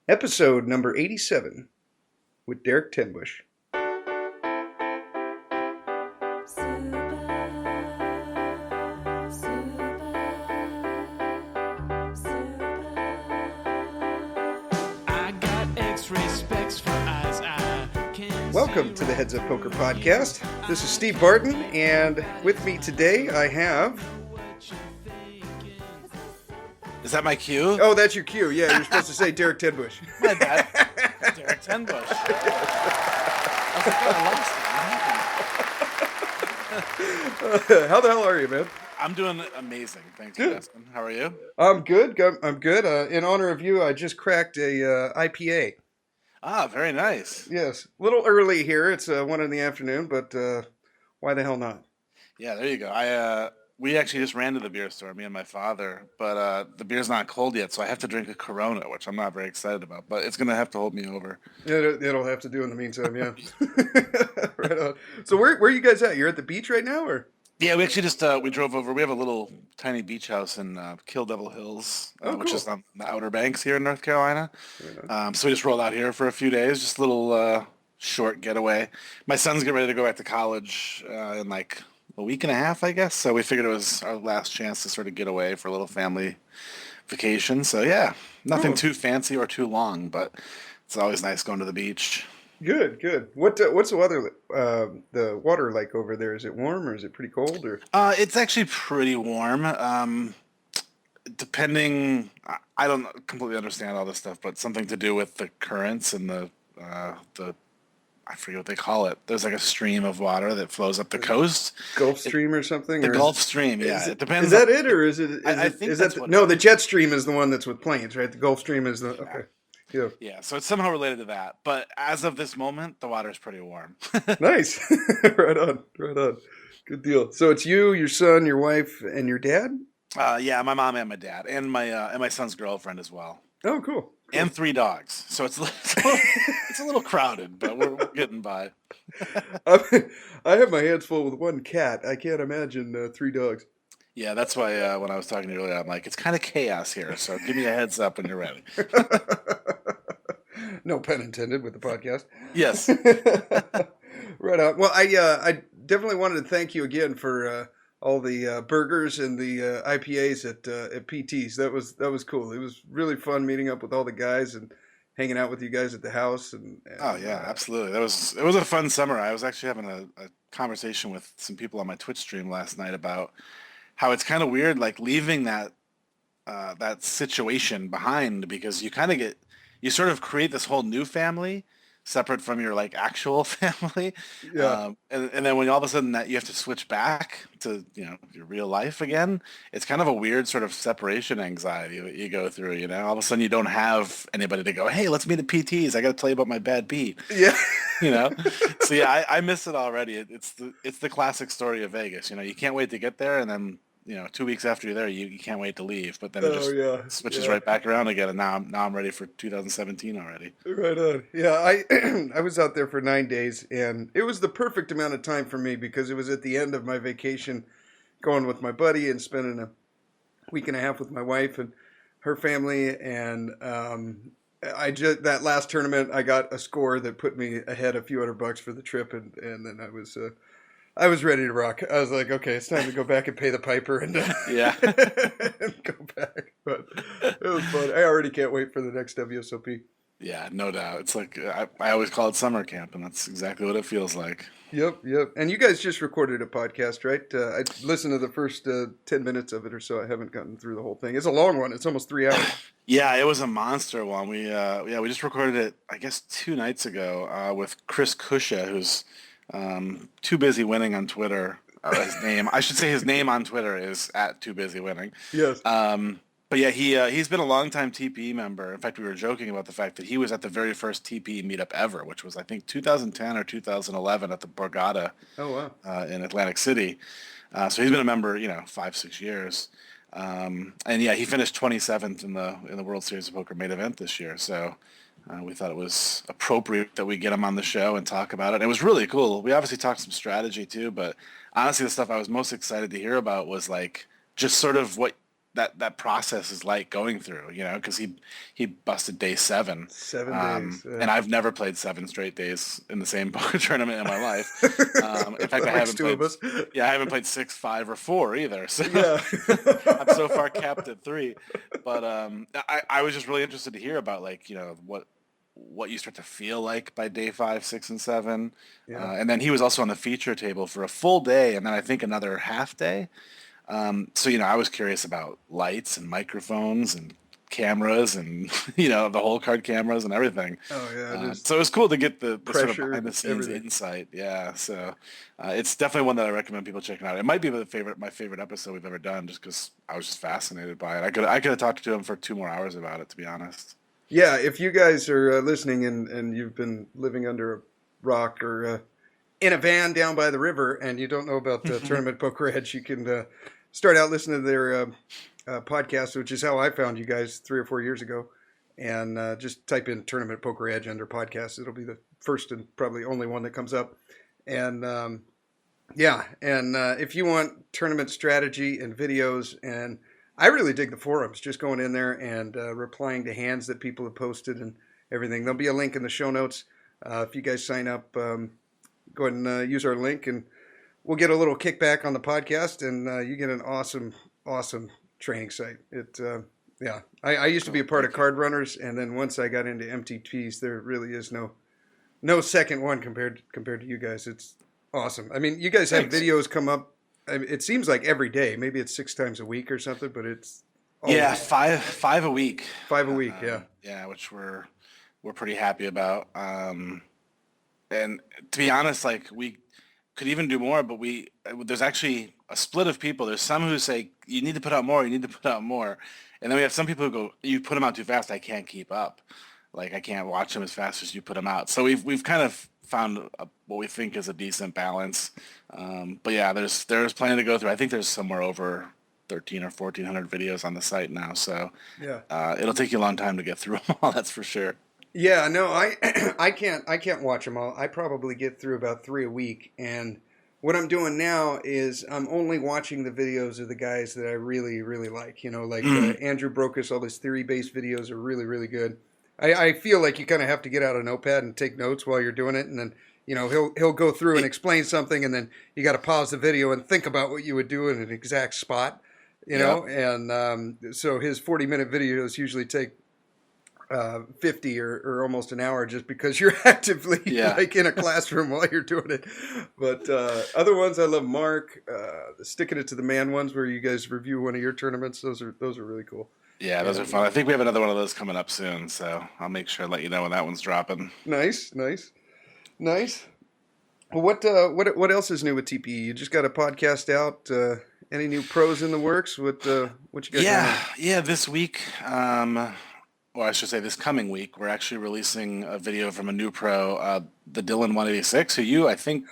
Episode number 87 with Derek Tenbusch. Welcome to the Heads Up Poker Podcast. This is Steve Barton, and with me today I have... Is that my cue? Oh, that's your cue. Yeah, you're supposed to say Derek Tenbusch. My bad. Derek Tenbusch. How the hell are you, man? I'm doing amazing. Thanks for asking. How are you? I'm good. I'm good. In honor of you, I just cracked a IPA. Ah, very nice. Yes. A little early here. It's 1 in the afternoon, but why the hell not? Yeah, there you go. We actually just ran to the beer store, me and my father, but the beer's not cold yet, so I have to drink a Corona, which I'm not very excited about, but it's going to have to hold me over. It'll have to do in the meantime, yeah. Right on. So where are you guys at? You're at the beach right now, or? Yeah, we actually just, we drove over. We have a little tiny beach house in Kill Devil Hills, which is on the Outer Banks here in North Carolina. So we just rolled out here for a few days, just a little short getaway. My son's getting ready to go back to college in like a week and a half, I guess. So we figured it was our last chance to sort of get away for a little family vacation. So yeah, nothing too fancy or too long, but it's always nice going to the beach. Good. What's the water like over there? Is it warm or is it pretty cold? Or it's actually pretty warm. Depending, I don't completely understand all this stuff, but something to do with the currents and the I forget what they call it. There's like a stream of water that flows up the coast. Gulf Stream or something? The Gulf Stream, yeah. It depends. Is that it, or is it? I think that's what. No, the jet stream is the one that's with planes, right? The Gulf Stream is the okay. Yeah. Yeah, so it's somehow related to that. But as of this moment, the water is pretty warm. Nice. Right on. Good deal. So it's you, your son, your wife, and your dad? Yeah, my mom and my dad, and my son's girlfriend as well. Oh, cool. And 3 dogs. So it's a little crowded, but we're getting by. I have my hands full with 1 cat. I can't imagine 3 dogs. Yeah, that's why when I was talking to you earlier, I'm like, it's kind of chaos here, so give me a heads up when you're ready. No pun intended with the podcast. Yes. Right on. Well, I definitely wanted to thank you again for all the burgers and the IPAs at PT's. That was cool. It was really fun meeting up with all the guys and hanging out with you guys at the house. And oh yeah, absolutely. It was a fun summer. I was actually having a conversation with some people on my Twitch stream last night about how it's kind of weird, like leaving that situation behind, because you sort of create this whole new family separate from your like actual family. Yeah. And then when all of a sudden that you have to switch back to, your real life again, it's kind of a weird sort of separation anxiety that you go through, all of a sudden you don't have anybody to go, hey, let's meet at PT's. I got to tell you about my bad beat. Yeah. So yeah, I miss it already. It's the classic story of Vegas. You can't wait to get there, and then 2 weeks after you're there, you can't wait to leave. But then it just switches right back around again, and now I'm ready for 2017 already. Right on. Yeah, I was out there for 9 days, and it was the perfect amount of time for me because it was at the end of my vacation, going with my buddy and spending a week and a half with my wife and her family. And that last tournament, I got a score that put me ahead a few $100 for the trip, and then I was ready to rock. I was like, okay, it's time to go back and pay the piper and yeah, and go back. But it was fun. I already can't wait for the next WSOP. Yeah, no doubt. It's like I always call it summer camp, and that's exactly what it feels like. Yep. And you guys just recorded a podcast, right? I listened to the first 10 minutes of it or so. I haven't gotten through the whole thing. It's a long one. It's almost 3 hours. Yeah, it was a monster one. We just recorded it, I guess, 2 nights ago with Chris Kusha, who's too busy winning on Twitter. His name on Twitter is @TooBusyWinning. Yes. But yeah, he's been a longtime TPE member. In fact, we were joking about the fact that he was at the very first TPE meetup ever, which was I think 2010 or 2011 at the Borgata. Oh wow. In Atlantic City. So he's been a member, 5-6 years. And yeah, he finished 27th in the World Series of Poker main event this year. So we thought it was appropriate that we get him on the show and talk about it. And it was really cool. We obviously talked some strategy too, but honestly, the stuff I was most excited to hear about was like just sort of what that process is like going through, because he busted day 7, 7 days. and I've never played 7 straight days in the same poker tournament in my life. In fact, I Likes haven't two played. of us. Yeah, I haven't played 6, 5, or 4 either. So Yeah. I'm so far capped at 3. But I was just really interested to hear about like what you start to feel like by day 5, 6, and 7. Yeah. And then he was also on the feature table for a full day, and then I think another half day. So I was curious about lights and microphones and cameras and the whole card cameras and everything. Oh yeah, just So it was cool to get the sort of pressure, behind the scenes everything. insight. Yeah, so it's definitely one that I recommend people checking out. It might be my favorite episode we've ever done, just because I was just fascinated by it. I could have talked to him for 2 more hours about it, to be honest. Yeah, if you guys are listening and you've been living under a rock or in a van down by the river and you don't know about Tournament Poker Edge, you can start out listening to their podcast, which is how I found you guys 3 or 4 years ago. And just type in Tournament Poker Edge under podcast. It'll be the first and probably only one that comes up. And if you want tournament strategy and videos, and I really dig the forums, just going in there and replying to hands that people have posted and everything. There'll be a link in the show notes. If you guys sign up, go ahead and use our link, and we'll get a little kickback on the podcast, and you get an awesome training site. I used to be a part of Card Runners, and then once I got into MTPs, there really is no second one compared to you guys. It's awesome. I mean, you guys have videos come up. It seems like every day. Maybe it's 6 times a week or something, but it's five a week. 5 a week, yeah. Yeah, which we're pretty happy about. And to be honest, like we could even do more, but there's actually a split of people. There's some who say you need to put out more, and then we have some people who go, you put them out too fast, I can't keep up. Like I can't watch them as fast as you put them out. So we've kind of found what we think is a decent balance. But yeah, there's plenty to go through. I think there's somewhere over 13 or 1400 videos on the site now. So yeah, it'll take you a long time to get through them all. That's for sure. Yeah, no, I can't watch them all. I probably get through about 3 a week, and what I'm doing now is I'm only watching the videos of the guys that I really, really like. Andrew Brokus, all his theory-based videos are really, really good. I feel like you kind of have to get out a notepad and take notes while you're doing it, and then he'll go through and explain something, and then you got to pause the video and think about what you would do in an exact spot. And so his 40-minute videos usually take 50 or almost an hour, just because you're actively like in a classroom while you're doing it. But other ones, I love Mark, the Sticking It to the Man ones, where you guys review one of your tournaments. Those are really cool. Yeah, those are fun. I think we have another one of those coming up soon, so I'll make sure to let you know when that one's dropping. Nice. Well, what else is new with TPE? You just got a podcast out. Any new pros in the works? What you got? Yeah. This week, or I should say this coming week, we're actually releasing a video from a new pro, the Dylan 186, who you, I think,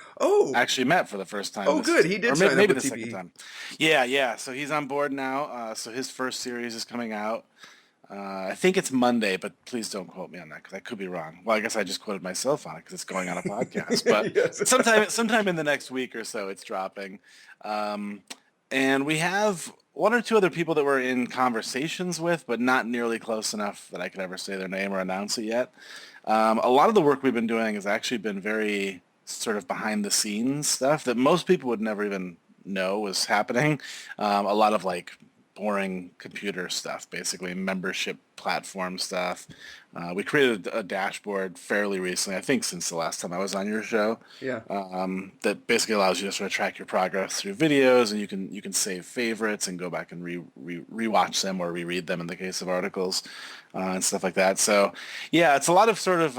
actually met for the first time. Oh, good. He did sign maybe up with the TPE. second time. Yeah. So he's on board now. So his first series is coming out. I think it's Monday, but please don't quote me on that because I could be wrong. Well, I guess I just quoted myself on it because it's going on a podcast. But Yes. sometime in the next week or so, it's dropping. And we have 1 or 2 other people that we're in conversations with, but not nearly close enough that I could ever say their name or announce it yet. A lot of the work we've been doing has actually been very sort of behind the scenes stuff that most people would never even know was happening. A lot of like boring computer stuff, basically membership platform stuff. We created a dashboard fairly recently, I think since the last time I was on your show. Yeah. That basically allows you to sort of track your progress through videos, and you can save favorites and go back and rewatch them or reread them in the case of articles and stuff like that. So yeah, it's a lot of sort of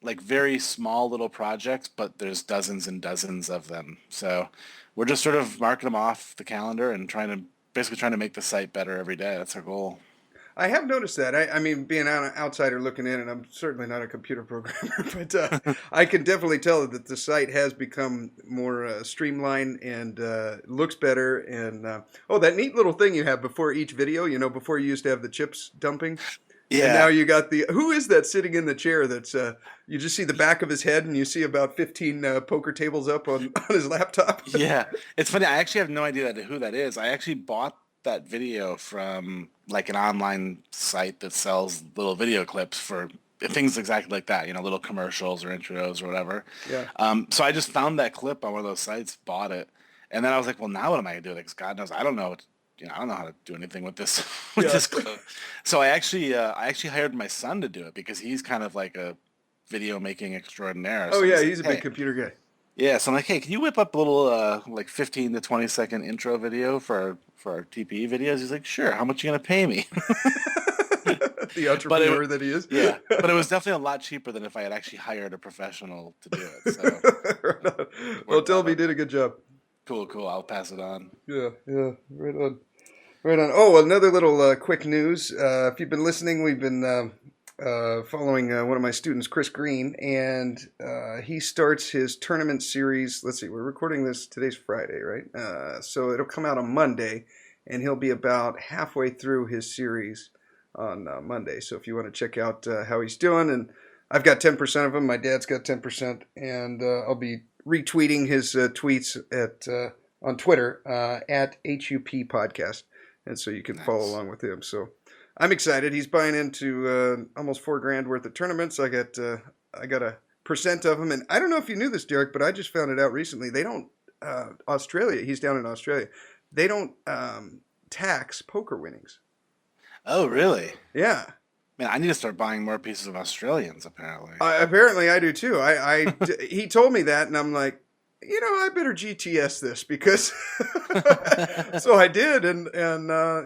like very small little projects, but there's dozens and dozens of them. So we're just sort of marking them off the calendar and trying to make the site better every day. That's our goal. I have noticed that. I mean, being an outsider looking in, and I'm certainly not a computer programmer, but I can definitely tell that the site has become more streamlined and looks better. And that neat little thing you have before each video, before you used to have the chips dumping. Yeah. And now you got who is that sitting in the chair that's, you just see the back of his head and you see about 15 poker tables up on his laptop? Yeah. It's funny. I actually have no idea who that is. I actually bought that video from like an online site that sells little video clips for things exactly like that, little commercials or intros or whatever. Yeah. So I just found that clip on one of those sites, bought it, and then I was like, well, now what am I gonna do? Because God knows I don't know, I don't know how to do anything with this with Yeah. this clip. So I actually hired my son to do it because he's kind of like a video making extraordinaire. Oh So I'm yeah, just like, he's a big hey, computer guy. yeah. So I'm like, hey, can you whip up a little like 15 to 20-second intro video for our TPE videos? He's like, sure. How much you gonna pay me? The But entrepreneur that he is. yeah, but it was definitely a lot cheaper than if I had actually hired a professional to do it. So Right on. it Well, worked tell out. him he did a good job. Cool, cool. I'll pass it on. Yeah, yeah, right on. Right on. Oh, another little quick news. If you've been listening, we've been following one of my students, Chris Green, and he starts his tournament series. Let's see, we're recording this, today's Friday, right? So it'll come out on Monday, and he'll be about halfway through his series on Monday. So if you want to check out how he's doing, and I've got 10% of him, my dad's got 10%, and I'll be retweeting his tweets on Twitter at HUP Podcast. And so you can follow along with him. So I'm excited. He's buying into almost $4,000 worth of tournaments. I got a percent of them, and I don't know if you knew this, Derek, but I just found it out recently. They don't Australia. He's down in Australia. They don't tax poker winnings. Oh, really? Yeah. Man, I need to start buying more pieces of Australians. Apparently. Apparently, I do too. He told me that, and I'm like, I better GTS this because so I did, and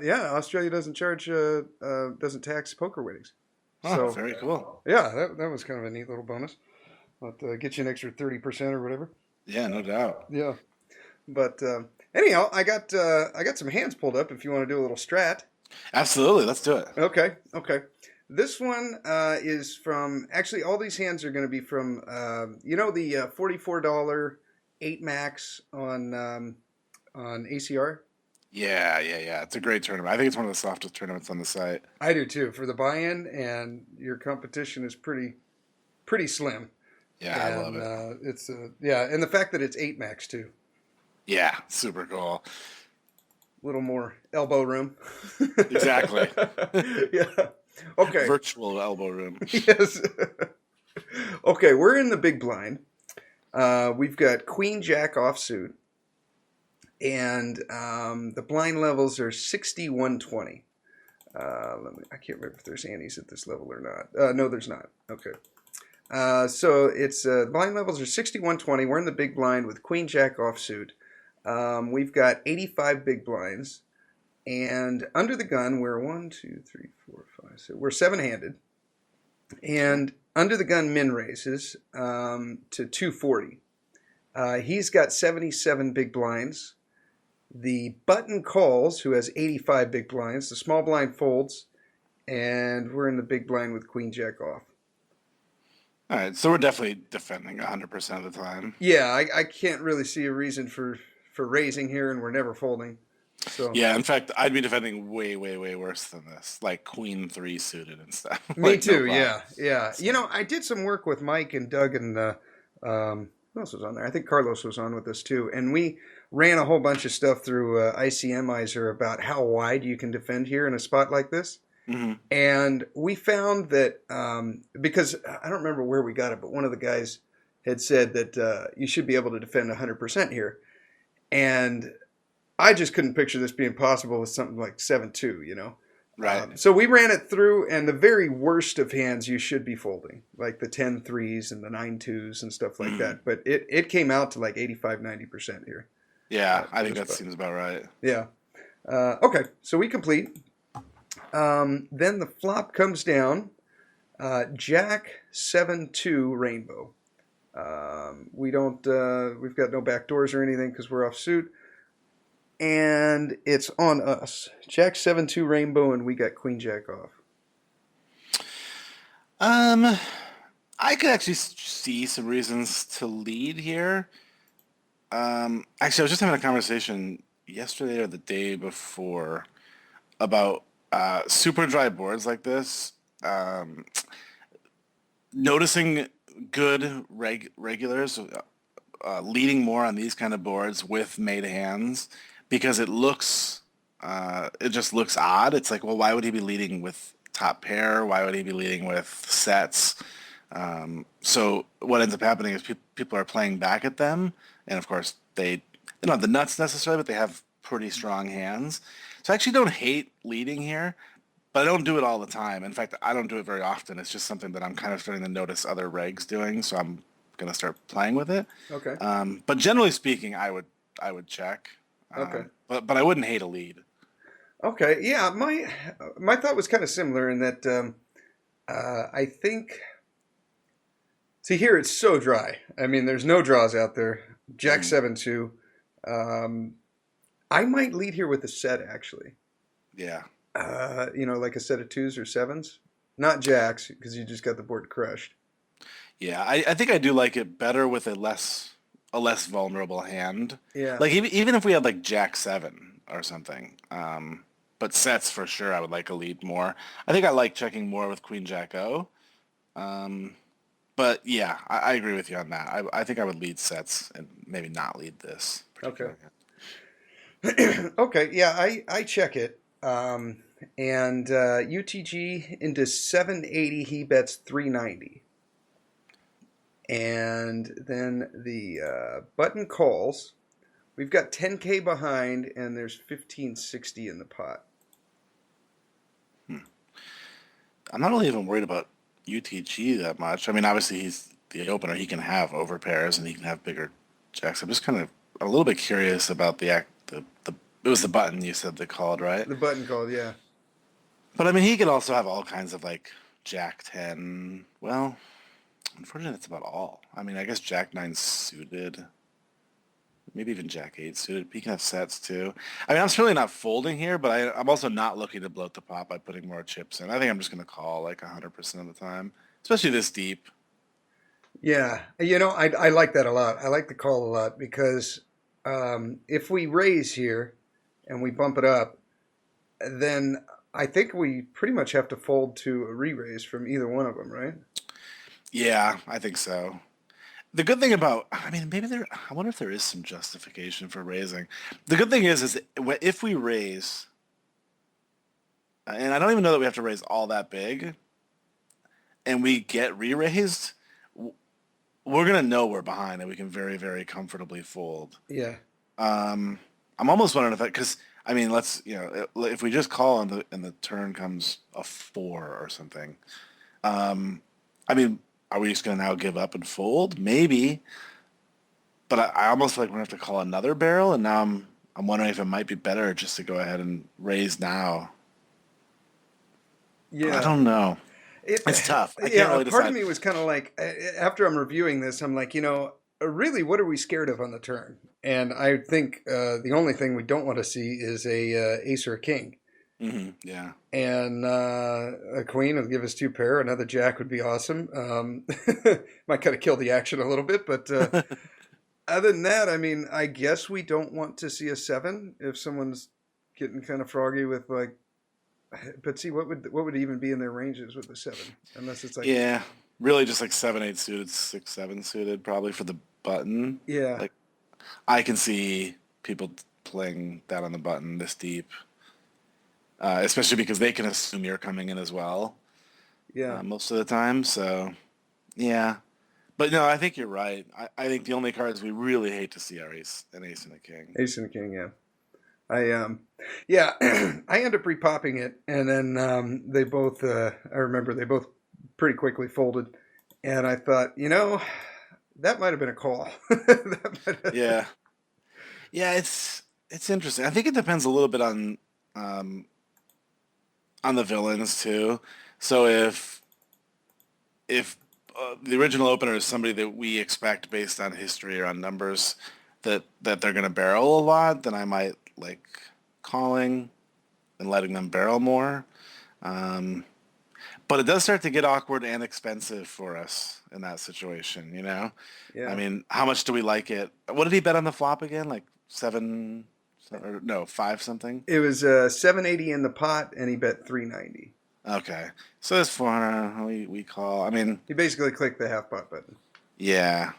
yeah, Australia doesn't charge doesn't tax poker winnings. Oh, So very cool. yeah, that was kind of a neat little bonus. But get you an extra 30% or whatever. Yeah, no doubt. Yeah, but anyhow, I got some hands pulled up. If you want to do a little strat. Absolutely, let's do it. Okay. This one is from, actually all these hands are going to be from the $44 8 max on ACR. Yeah. It's a great tournament. I think it's one of the softest tournaments on the site. I do too, for the buy-in, and your competition is pretty slim. Yeah, And, I love it. It's and the fact that it's 8 max too. Yeah, super cool. A little more elbow room. Exactly. Yeah. Okay. Virtual elbow room. Yes. Okay, we're in the big blind. We've got Queen Jack offsuit, and the blind levels are 6120. I can't remember if there's antes at this level or not. No, there's not. Okay. So it's blind levels are 6120. We're in the big blind with Queen Jack offsuit. We've got 85 big blinds, and under the gun we're 1, 2, 3, 4, 5. So we're 7-handed, and under the gun min raises to 240. He's got 77 big blinds. The button calls, who has 85 big blinds. The small blind folds, and we're in the big blind with Queen Jack off. All right, so we're definitely defending 100% of the time. Yeah, I can't really see a reason for raising here, and we're never folding. So yeah, in fact, I'd be defending way worse than this, like Queen 3 suited and stuff. Me like, too. No Yeah. I did some work with Mike and Doug and who else was on there? I think Carlos was on with us too, and we ran a whole bunch of stuff through ICMizer about how wide you can defend here in a spot like this. Mm-hmm. And we found that because I don't remember where we got it, but one of the guys had said that you should be able to defend 100% here. And I just couldn't picture this being possible with something like 7-2, Right. So we ran it through, and the very worst of hands you should be folding, like the 10-3s and the 9-2s and stuff like that. But it came out to like 85-90% here. Yeah, I think that seems about right. Yeah. Okay, so we complete. Then the flop comes down. Jack 7-2 rainbow. We've got no back doors or anything because we're off suit. And it's on us. Jack 7-2 rainbow, and we got Queen Jack off. I could actually see some reasons to lead here. Actually, I was just having a conversation yesterday or the day before about super dry boards like this. Noticing good regulars leading more on these kind of boards with made hands because it looks it just looks odd. It's like, well, why would he be leading with top pair? Why would he be leading with sets? So what ends up happening is people are playing back at them, and of course they don't have the nuts necessarily, but they have pretty strong hands. So I actually don't hate leading here, but I don't do it all the time. In fact, I don't do it very often. It's just something that I'm kind of starting to notice other regs doing, so I'm gonna start playing with it. Okay. But generally speaking, I would check. Okay. But I wouldn't hate a lead. Okay. Yeah. My thought was kind of similar in that I think. See, here it's so dry. I mean, there's no draws out there. Jack 7-2. I might lead here with a set, actually. Yeah. Like a set of 2s or 7s. Not jacks, because you just got the board crushed. Yeah, I think I do like it better with a less vulnerable hand. Yeah. Like even if we had like Jack 7 or something. But sets for sure I would like a lead more. I think I like checking more with Queen Jack O. But yeah, I agree with you on that. I think I would lead sets and maybe not lead this particular hand. Okay. Yeah, I check it. And UTG into 780, he bets 390. And then the button calls. We've got 10K behind, and there's 1560 in the pot. I'm not really even worried about UTG that much. I mean, obviously he's the opener. He can have overpairs and he can have bigger jacks. I'm just kind of a little bit curious about the it was the button you said they called, right? The button called, yeah. But I mean, he could also have all kinds of like Jack 10. Well, unfortunately, that's about all. I mean, I guess Jack 9 suited. Maybe even Jack 8 suited. He can have sets too. I mean, I'm certainly not folding here, but I'm also not looking to bloat the pot by putting more chips in. I think I'm just going to call like 100% of the time, especially this deep. Yeah. I like that a lot. I like the call a lot because if we raise here and we bump it up, then I think we pretty much have to fold to a re-raise from either one of them, right? Yeah, I think so. The good thing about, I mean, I wonder if there is some justification for raising. The good thing is if we raise, and I don't even know that we have to raise all that big, and we get re-raised, we're going to know we're behind and we can very, very comfortably fold. Yeah. I'm almost wondering because, I mean, if we just call and the turn comes a 4 or something, I mean, are we just going to now give up and fold? Maybe. But I almost feel like we're going to have to call another barrel, and now I'm wondering if it might be better just to go ahead and raise now. Yeah. I don't know. It's tough. I can't really decide. Part of me was kind of like, after I'm reviewing this, I'm like, really, what are we scared of on the turn? And I think the only thing we don't want to see is a ace or a king. Mm-hmm. Yeah. And a queen would give us 2 pair. Another jack would be awesome. Might kind of kill the action a little bit, but other than that, I mean, I guess we don't want to see a 7 if someone's getting kind of froggy with like. But see, what would even be in their ranges with a 7? Unless it's like really just like 7-8 suited, 6-7 suited, probably for the button. Yeah. Like I can see people playing that on the button this deep. Especially because they can assume you're coming in as well. Yeah. Most of the time. So, yeah. But no, I think you're right. I think the only cards we really hate to see are an ace and a king. Ace and a king, yeah. I end up repopping it, and then they both. I remember they both pretty quickly folded, and I thought, that might have been a call. Yeah. It's interesting. I think it depends a little bit on the villains too. So if the original opener is somebody that we expect based on history or on numbers that they're going to barrel a lot, then I might like calling and letting them barrel more. But it does start to get awkward and expensive for us in that situation, Yeah. I mean, how much do we like it? What did he bet on the flop again? Like 7 or no, 5 something? It was 780 in the pot, and he bet 390. Okay. So it's 400. We call. I mean, he basically clicked the half pot button. Yeah.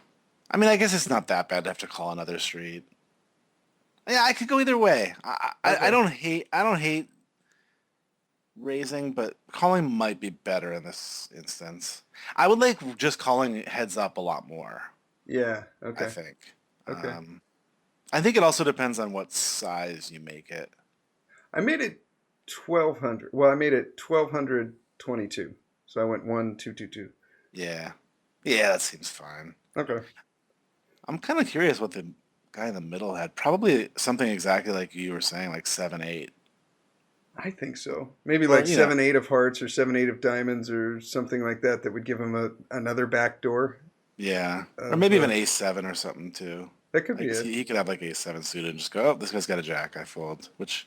I mean, I guess it's not that bad to have to call another street. Yeah, I could go either way. I Okay. don't hate raising, but calling might be better in this instance. I would like just calling heads up a lot more, Yeah. I Okay. think. Okay. I think it also depends on what size you make it. I made it 1200. Well, I made it 1222. So I went 1222. Yeah. Yeah, that seems fine. Okay. I'm kind of curious what the guy in the middle had. Probably something exactly like you were saying, like 7-8. I think so. Maybe Or, like 7-8 of hearts or 7-8 of diamonds or something like that. That would give him another back door yeah. Or of. maybe even Ace 7 or something too. That could be Like it. he could have like Ace 7 suited and just go, oh, this guy's got a jack, I fold, which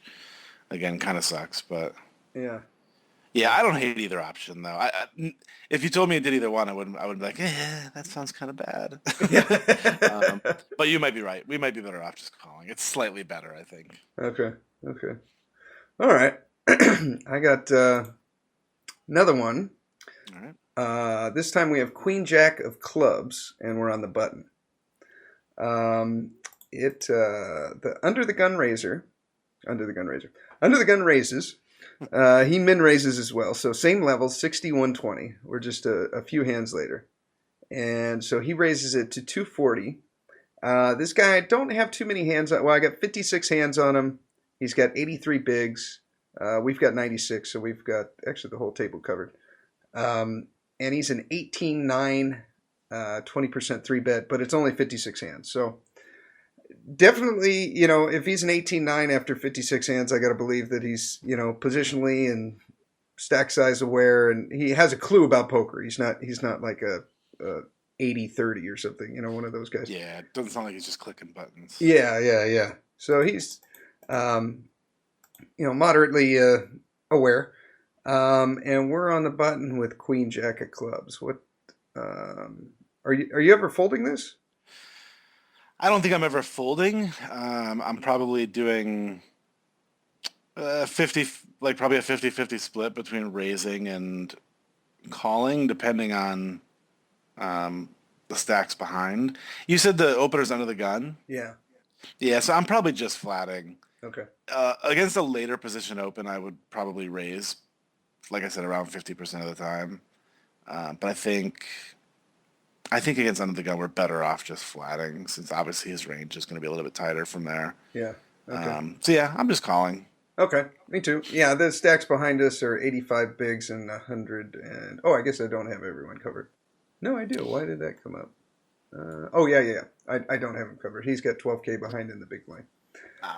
again kind of sucks, but Yeah. yeah, Yeah. I don't hate either option though. If you told me it did either one, I would be like, that sounds kind of bad. um, Yeah. but you might be right. We might be better off just calling. It's slightly better, I think. Okay. Okay. All right. I got another one. All right. This time we have Queen Jack of clubs, and we're on the button. The under the gun raises. He min raises as well, so same level, 6120. We're just a few hands later, and so he raises it to 240. This guy, I don't have too many hands on. Well, I got 56 hands on him. He's got 83 bigs. We've got 96, so we've got actually the whole table covered. And he's an 18-9, 20% 3-bet, but it's only 56 hands. So definitely, if he's an 18-9 after 56 hands, I got to believe that he's, positionally and stack size aware, and he has a clue about poker. He's not like a 80-30 or something, one of those guys. Yeah, it doesn't sound like he's just clicking buttons. Yeah. So he's, moderately aware. And we're on the button with Queen Jack of clubs. What are you ever folding this? I don't think I'm ever folding. I'm probably doing 50, like probably a 50-50 split between raising and calling, depending on the stacks behind. You said the opener's under the gun? Yeah. Yeah, so I'm probably just flatting. Okay. Against a later position open, I would probably raise, like I said, around 50% of the time. But I think against under the gun, we're better off just flatting, since obviously his range is going to be a little bit tighter from there. Yeah. Okay. So yeah, I'm just calling. Okay. Me too. Yeah, the stacks behind us are 85 bigs and 100 and I guess I don't have everyone covered. No, I do. Why did that come up? Yeah. I don't have him covered. He's got 12K behind in the big line.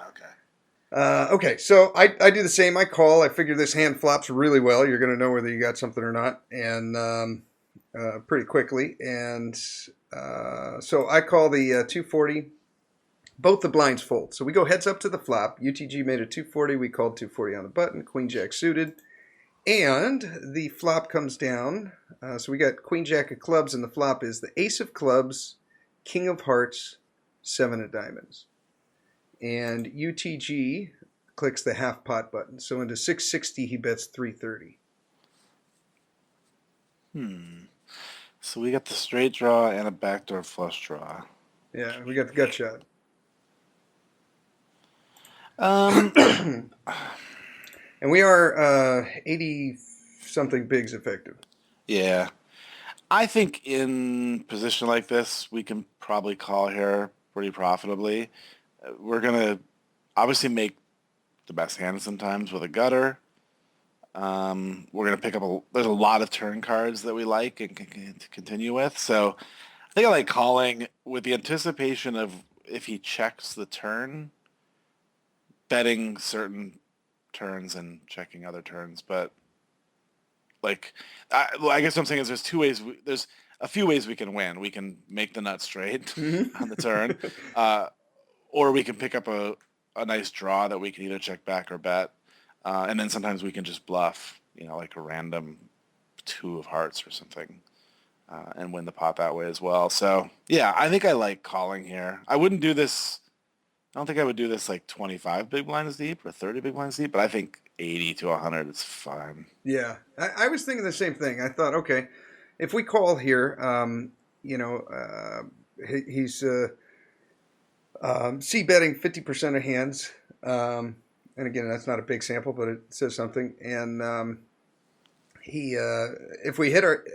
Okay. Okay, so I do the same. I call. I figure this hand flops really well. You're going to know whether you got something or not, and pretty quickly. And so I call the 240. Both the blinds fold. So we go heads up to the flop. UTG made a 240. We called 240 on the button. Queen Jack suited. And the flop comes down. So we got Queen Jack of clubs, and the flop is the Ace of clubs, King of hearts, 7 of diamonds. And UTG clicks the half pot button. So into 660, he bets 330. So we got the straight draw and a backdoor flush draw. Yeah, we got the gut shot. Um, And we are 80-something bigs effective. yeah. I think in position like this, we can probably call here pretty profitably. We're going to obviously make the best hand sometimes with a gutter. We're going to pick up there's a lot of turn cards that we like and can continue with. So I think I like calling with the anticipation of if he checks the turn, betting certain turns and checking other turns. But like, I guess what I'm saying is there's two ways. There's a few ways we can win. We can make the nut straight on the turn, or we can pick up a nice draw that we can either check back or bet. And then sometimes we can just bluff, like a random 2 of hearts or something, and win the pot that way as well. So yeah, I think I like calling here. I wouldn't do this. I don't think I would do this like 25 big blinds deep or 30 big blinds deep, but I think 80 to 100 is fine. Yeah, I was thinking the same thing. I thought, okay, if we call here, he's C betting 50% of hands. And again, that's not a big sample, but it says something. And if we hit our,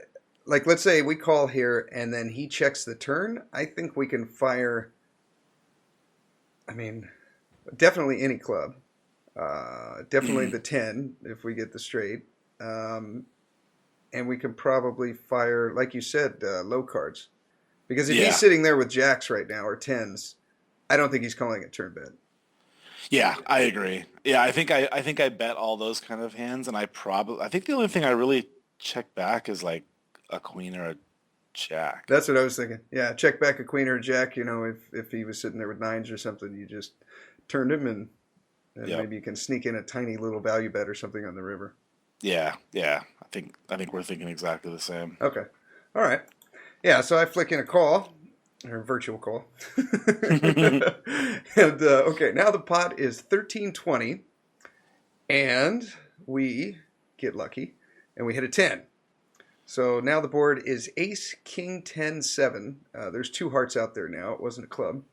like, let's say we call here and then he checks the turn, I think we can fire, I mean, definitely any club. Definitely the 10 if we get the straight. And we can probably fire, like you said, low cards. Because if he's sitting there with jacks right now or 10s, I don't think he's calling it turn bet. Yeah, I agree. Yeah, I think I bet all those kind of hands, and I think the only thing I really check back is like a queen or a jack. That's what I was thinking. Yeah, check back a queen or a jack. If he was sitting there with 9s or something, you just turned him and maybe you can sneak in a tiny little value bet or something on the river. Yeah. I think we're thinking exactly the same. Okay. All right. Yeah, so I flick in a call, or a virtual call. And, okay, now the pot is 1320, and we get lucky, and we hit a 10. So now the board is ace, king, 10, 7. There's 2 hearts out there now. It wasn't a club.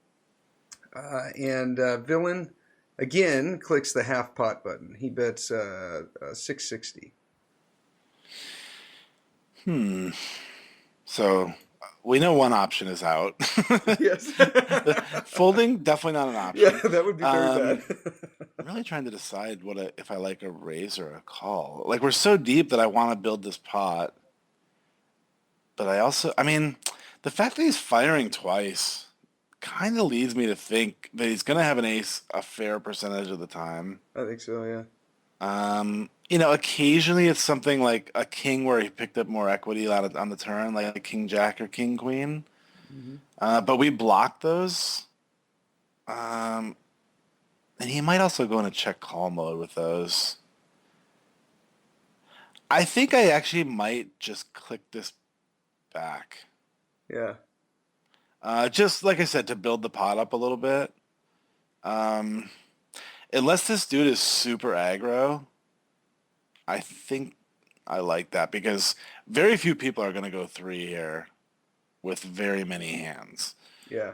And Villain, again, clicks the half pot button. He bets 660. So we know one option is out. Yes. Folding, definitely not an option. Yeah, that would be very bad. I'm really trying to decide if I like a raise or a call. Like, we're so deep that I want to build this pot. But the fact that he's firing twice kind of leads me to think that he's going to have an ace a fair percentage of the time. I think so, yeah. Occasionally it's something like a king where he picked up more equity on the turn, like a king jack or king queen. Mm-hmm. But we block those. And he might also go into check call mode with those. I think I actually might just click this back. Yeah. Just like I said, to build the pot up a little bit. Unless this dude is super aggro, I think I like that because very few people are going to go 3 here with very many hands. Yeah.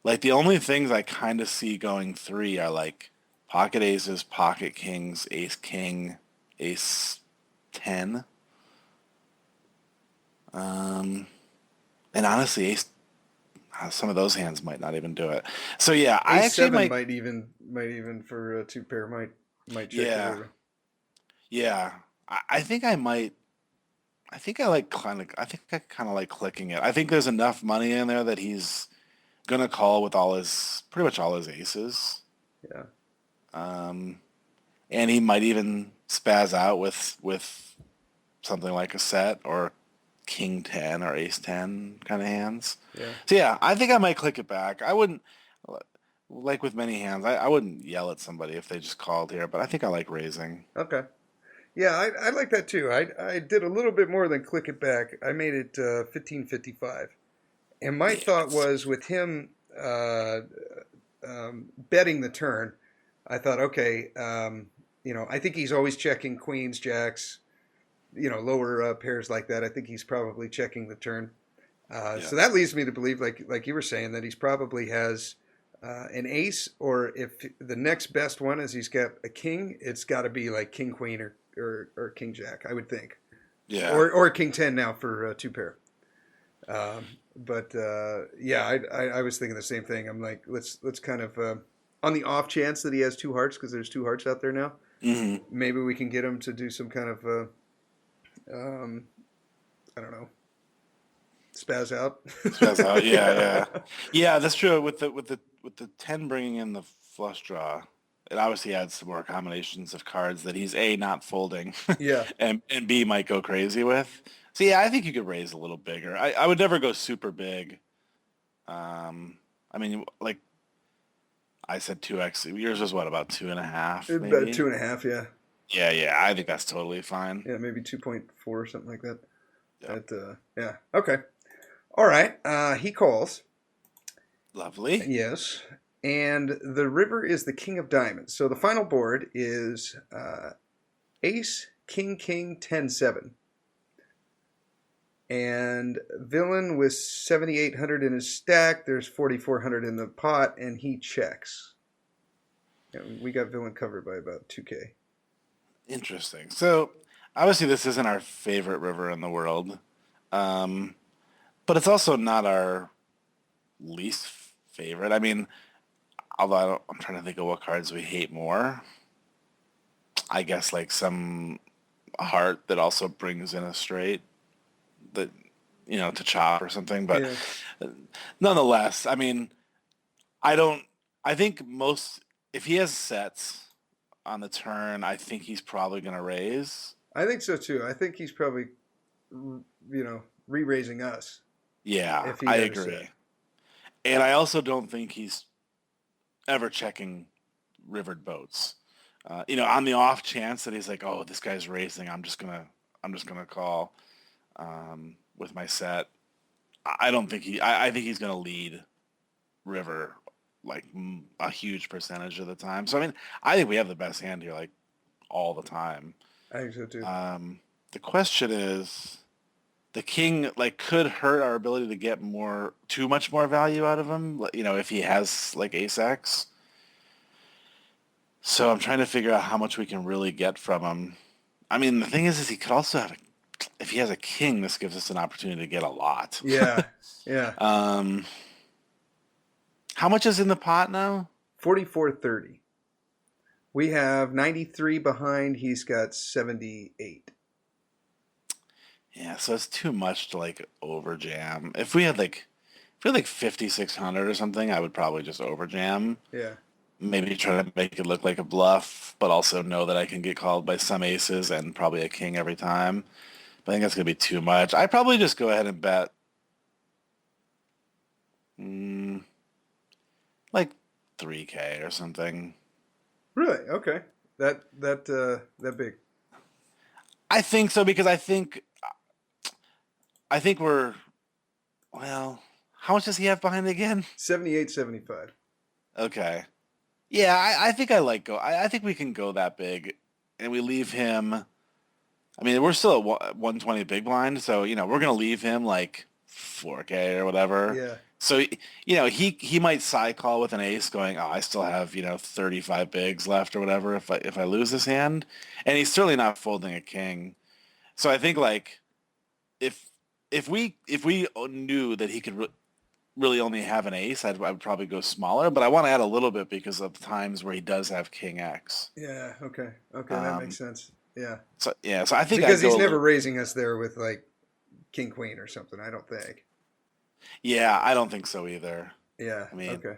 Like, the only things I kind of see going 3 are like pocket aces, pocket kings, ace king, ace 10. And honestly, some of those hands might not even do it. So yeah, ace I actually might even for a 2 pair might check yeah. over. Yeah, I think I might. I think I kind of like clicking it. I think there's enough money in there that he's gonna call with pretty much all his aces. Yeah. And he might even spaz out with something like a set or king 10 or ace 10 kind of hands. Yeah. So yeah, I think I might click it back. I wouldn't, like with many hands, I wouldn't yell at somebody if they just called here, but I think I like raising. Okay. Yeah, I like that too. I did a little bit more than click it back. I made it 1555. And my thought was with him betting the turn, I thought, okay, I think he's always checking queens, jacks, lower pairs like that. I think he's probably checking the turn. So that leads me to believe, like you were saying, that he's probably has an ace, or if the next best one is he's got a king, it's got to be like king queen or king jack, I would think. Yeah. Or king 10 now for 2 pair. I was thinking the same thing. I'm like, let's kind of on the off chance that he has 2 hearts, because there's 2 hearts out there now. Mm-hmm. Maybe we can get him to do some kind of I don't know, spaz out. Spaz out, yeah. That's true. With the 10 bringing in the flush draw, it obviously adds some more combinations of cards that he's A, not folding, yeah, and B, might go crazy with. So yeah, I think you could raise a little bigger. I would never go super big. Like I said, 2x. Yours was what, about 2.5? Maybe? About 2.5, yeah. Yeah. I think that's totally fine. Yeah, maybe 2.4 or something like that. Yep. Yeah. Okay. All right. He calls. Lovely. Yes. And the river is the king of diamonds. So the final board is ace, king, 10, 7. And villain with 7,800 in his stack. There's 4,400 in the pot, and he checks. And we got villain covered by about 2K. Interesting. So obviously this isn't our favorite river in the world, but it's also not our least favorite. I mean, although I'm trying to think of what cards we hate more. I guess like some heart that also brings in a straight that to chop or something. But Yeah. nonetheless, I mean, I don't. I think most if he has sets on the turn, I think he's probably going to raise. I think so too. I think he's probably, re-raising us. Yeah, If he I had a agree. set. And I also don't think he's ever checking rivered boats. On the off chance that he's like, oh, this guy's racing, I'm just gonna call with my set. I don't think I think he's gonna lead river like a huge percentage of the time. So I mean, I think we have the best hand here, like all the time. I think so too. The question is, the king like could hurt our ability to get too much more value out of him. If he has like ace X. So I'm trying to figure out how much we can really get from him. I mean, the thing is he could also have if he has a king, this gives us an opportunity to get a lot. Yeah. Yeah. How much is in the pot now? 44.30. We have 93 behind. He's got 78. Yeah, so it's too much to like over jam. If we had like 5,600 or something, I would probably just over jam. Yeah. Maybe try to make it look like a bluff, but also know that I can get called by some aces and probably a king every time. But I think that's going to be too much. I'd probably just go ahead and bet like 3K or something. Really? Okay. That big. I think so because I think we're, well, how much does he have behind again? 78.75. Okay. Yeah, I think I think we can go that big, and we leave him. I mean, we're still at 120 big blind, so we're gonna leave him like 4K or whatever. Yeah. So he might side call with an ace, going, oh, I still have 35 bigs left or whatever if I lose this hand, and he's certainly not folding a king. So I think like if we knew that he could really only have an ace, I would probably go smaller, but I want to add a little bit because of times where he does have king X. Yeah. Okay. That makes sense. Yeah. So I think because he's never raising us there with like king queen or something. I don't think. Yeah, I don't think so either. Yeah. I mean, okay.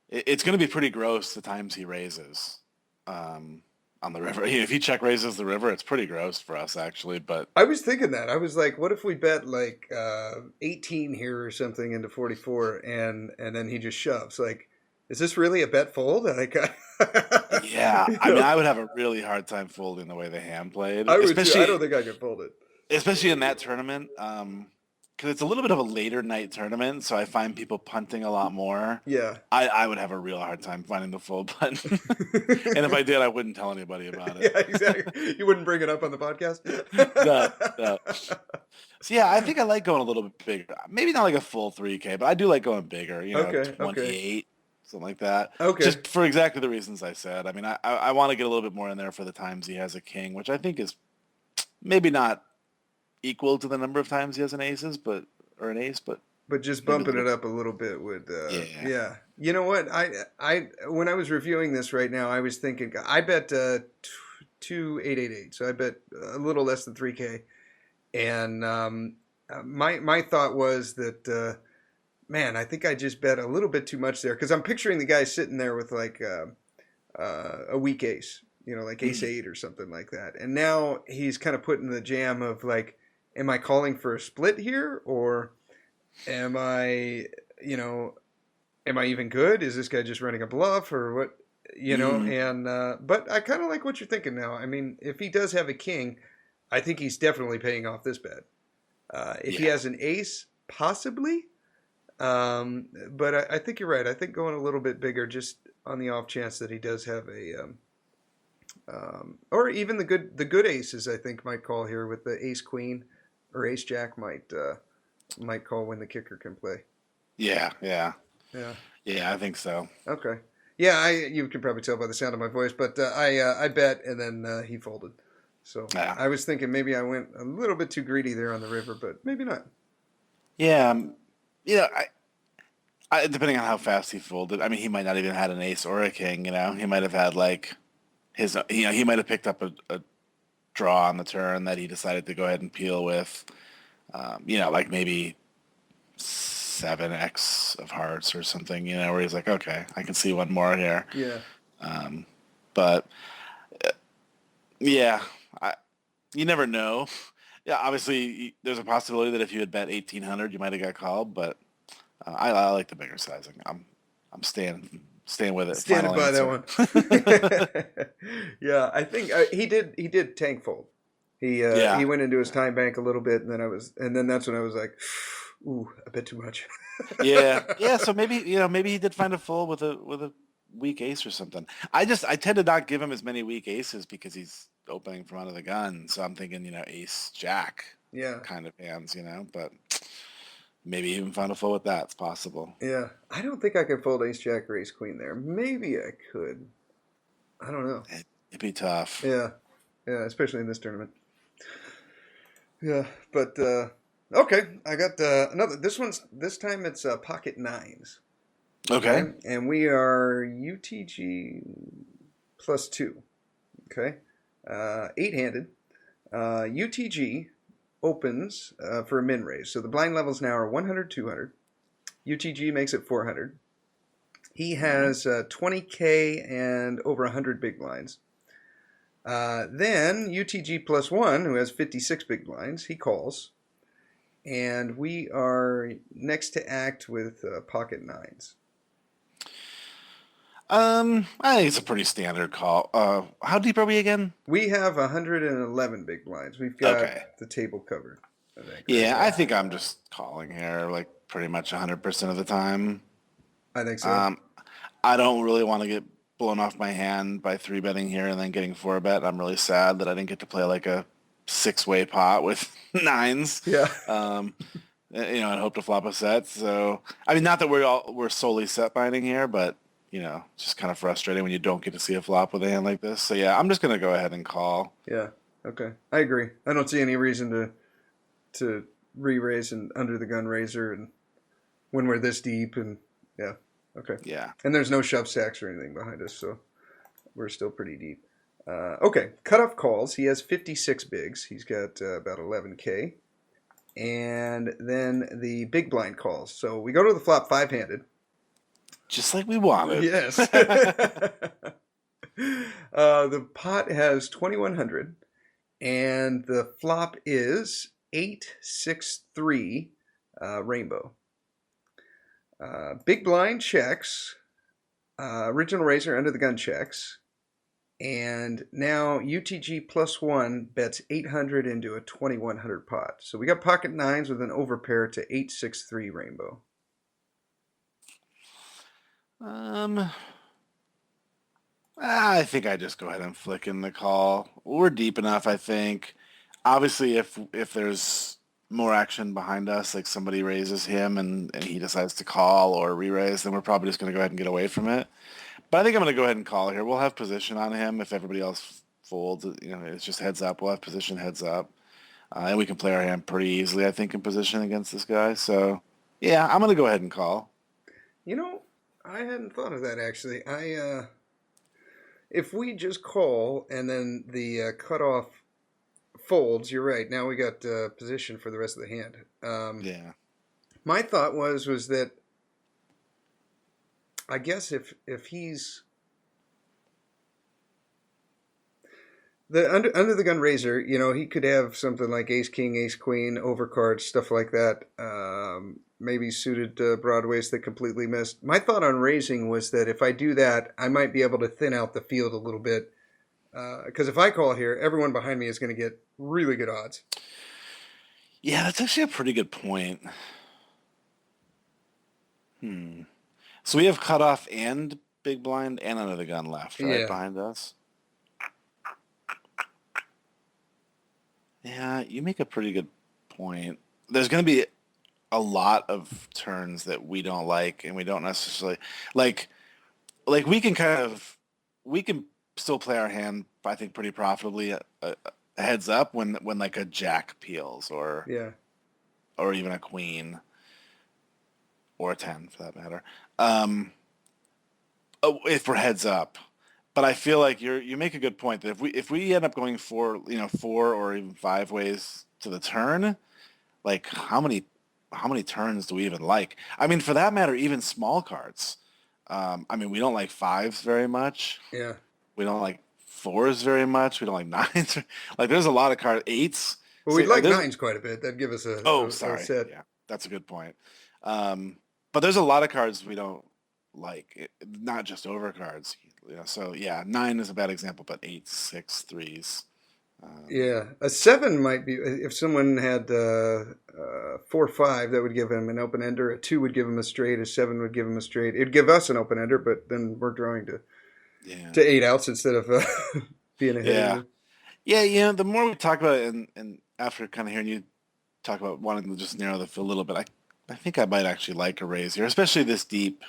It's going to be pretty gross the times he raises on the river. If he check raises the river, it's pretty gross for us actually. But I was thinking that. I was like, what if we bet like 18 here or something into 44, and then he just shoves? Like, is this really a bet fold? Like, yeah, I mean, I would have a really hard time folding the way the hand played. I would too. I don't think I could fold it, especially in that tournament. Because it's a little bit of a later night tournament, so I find people punting a lot more. Yeah. I would have a real hard time finding the full button. And if I did, I wouldn't tell anybody about it. Yeah, exactly. You wouldn't bring it up on the podcast? No. So, yeah, I think I like going a little bit bigger. Maybe not like a full 3K, but I do like going bigger, 28, something like that. Okay. Just for exactly the reasons I said. I mean, I want to get a little bit more in there for the times he has a king, which I think is maybe not equal to the number of times he has an ace, but just bumping it up a little bit would yeah. You know what? I when I was reviewing this right now, I was thinking I bet 2,888, so I bet a little less than 3K, and my thought was that man, I think I just bet a little bit too much there because I'm picturing the guy sitting there with like a weak ace, like ace 8 or something like that, and now he's kind of put in the jam of like, am I calling for a split here, or am I even good? Is this guy just running a bluff, or what? And but I kind of like what you're thinking now. I mean, if he does have a king, I think he's definitely paying off this bet. If he has an ace, possibly. But I think you're right. I think going a little bit bigger, just on the off chance that he does have a, or even the good aces, I think might call here with the ace queen. or ace jack might call when the kicker can play. Yeah. Yeah. I think so. Okay. Yeah, you can probably tell by the sound of my voice, but I bet, and then he folded. So Yeah. I was thinking maybe I went a little bit too greedy there on the river, but maybe not. Yeah. You know, depending on how fast he folded, I mean, he might not even had an ace or a king. You know, he might have had like he might have picked up a draw on the turn that he decided to go ahead and peel with. Like maybe 7x of hearts or something. You know, where he's like, okay, I can see one more here. Yeah. But yeah, you never know. Yeah, obviously, there's a possibility that if you had bet 1,800, you might have got called. But I like the bigger sizing. I'm staying with it. Standing Final by answer. that one. Yeah, I think he did tank fold. He Yeah. went into his time bank a little bit, and then that's when I was like, ooh, a bit too much. Yeah. So maybe he did find a full with a weak ace or something. I tend to not give him as many weak aces because he's opening from under the gun. So I'm thinking, ace jack Yeah. kind of hands, but maybe even found a full with that. It's possible. Yeah, I don't think I could fold ace jack or ace queen there. Maybe I could. I don't know. It'd be tough. Yeah, especially in this tournament. Yeah, but okay, I got another. This time it's pocket nines. Okay. And we are UTG +2. Okay, 8-handed. UTG opens for a min raise. So the blind levels now are 100, 200. UTG makes it 400. He has 20K and over 100 big blinds. Then UTG +1, who has 56 big blinds, he calls. And we are next to act with pocket nines. I think it's a pretty standard call. How deep are we again? We have 111 big blinds. We've got the table covered, I think. Yeah, I think I'm just calling here like pretty much 100% of the time. I think so. I don't really want to get blown off my hand by 3-betting here and then getting 4-bet. I'm really sad that I didn't get to play like a 6-way pot with nines. Yeah. And hope to flop a set. So, I mean, not that we're solely set binding here, but it's just kind of frustrating when you don't get to see a flop with a hand like this. So yeah, I'm just gonna go ahead and call. Yeah. Okay. I agree. I don't see any reason to re-raise an under the gun raiser and when we're this deep and yeah. Okay. Yeah. And there's no shove stacks or anything behind us, so we're still pretty deep. Okay. Cutoff calls. He has 56 bigs. He's got about 11K. And then the big blind calls. So we go to the flop 5-handed. Just like we wanted. Yes. The pot has 2,100, and the flop is 8-6-3 rainbow. Big blind checks. Original raiser under the gun checks. And now UTG +1 bets 800 into a 2,100 pot. So we got pocket nines with an overpair to 8-6-3 rainbow. I think I just go ahead and flick in the call. We're deep enough, I think. Obviously, if there's more action behind us, like somebody raises him and he decides to call or re-raise, then we're probably just going to go ahead and get away from it. But I think I'm going to go ahead and call here. We'll have position on him if everybody else folds. It's just heads up. We'll have position heads up. And we can play our hand pretty easily, I think, in position against this guy. So, yeah, I'm going to go ahead and call. I hadn't thought of that, actually. If we just call and then the cutoff folds, you're right. Now we got position for the rest of the hand. Yeah. My thought was that I guess if he's the under the gun raiser, he could have something like ace king, ace queen, overcards, stuff like that. Maybe suited broadways that completely missed. My thought on raising was that if I do that, I might be able to thin out the field a little bit. Because if I call here, everyone behind me is going to get really good odds. Yeah, that's actually a pretty good point. So we have cutoff and big blind and under the gun left, right, behind us? Yeah, you make a pretty good point. There's going to be a lot of turns that we don't like, and we don't necessarily like. Like we can still play our hand, I think, pretty profitably. Heads up when like a jack peels Yeah. or even a queen or a 10 for that matter. Um, if we're heads up. But I feel like you make a good point that if we end up going four or even five ways to the turn, like how many turns do we even like? I mean, for that matter, even small cards. I mean, we don't like fives very much. Yeah. We don't like fours very much. We don't like nines. Like there's a lot of cards. Eights. Well, So we'd like there's nines quite a bit. That'd give us oh a sorry set. yeah, that's a good point. But there's a lot of cards we don't like. Not just overcards. So yeah, nine is a bad example, but eights, six, threes. Yeah, a seven might be if someone had 4-5, that would give him an open ender. A two would give him a straight. A seven would give him a straight. It'd give us an open ender, but then we're drawing Yeah. to eight outs instead of being ahead of Yeah. you. Yeah, the more we talk about it, and after kind of hearing you talk about wanting to just narrow the field a little bit, I think I might actually like a raise here, especially this deep.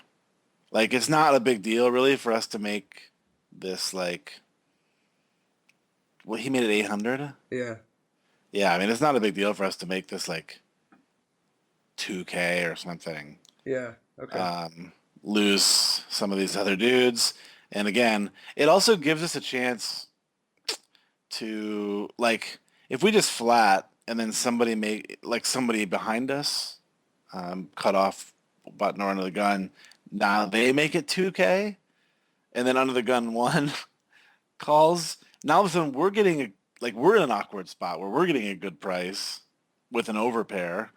Like, it's not a big deal, really, for us to make this, like, well, he made it 800? Yeah, Yeah, I mean, it's not a big deal for us to make this, like, 2K or something. yeah, okay, Lose some of these other dudes. And again, it also gives us a chance to, like, if we just flat and then somebody behind us cut off button or under the gun, now they make it 2K, and then under the gun one calls. Now all of a sudden we're in an awkward spot where we're getting a good price with an overpair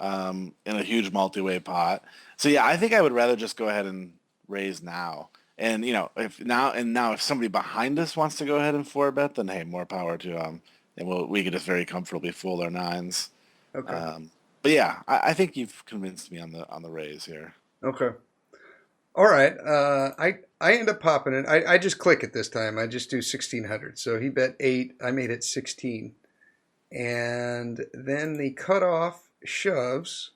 in a huge multi-way pot. So yeah, I think I would rather just go ahead and raise now. And if somebody behind us wants to go ahead and four bet, then hey, more power to them, and we could just very comfortably fold our nines. okay, But yeah, I think you've convinced me on the raise here. okay. All right. I end up popping it. I just click it this time. I just do 1600. So he bet 8. I made it 16. And then the cutoff shoves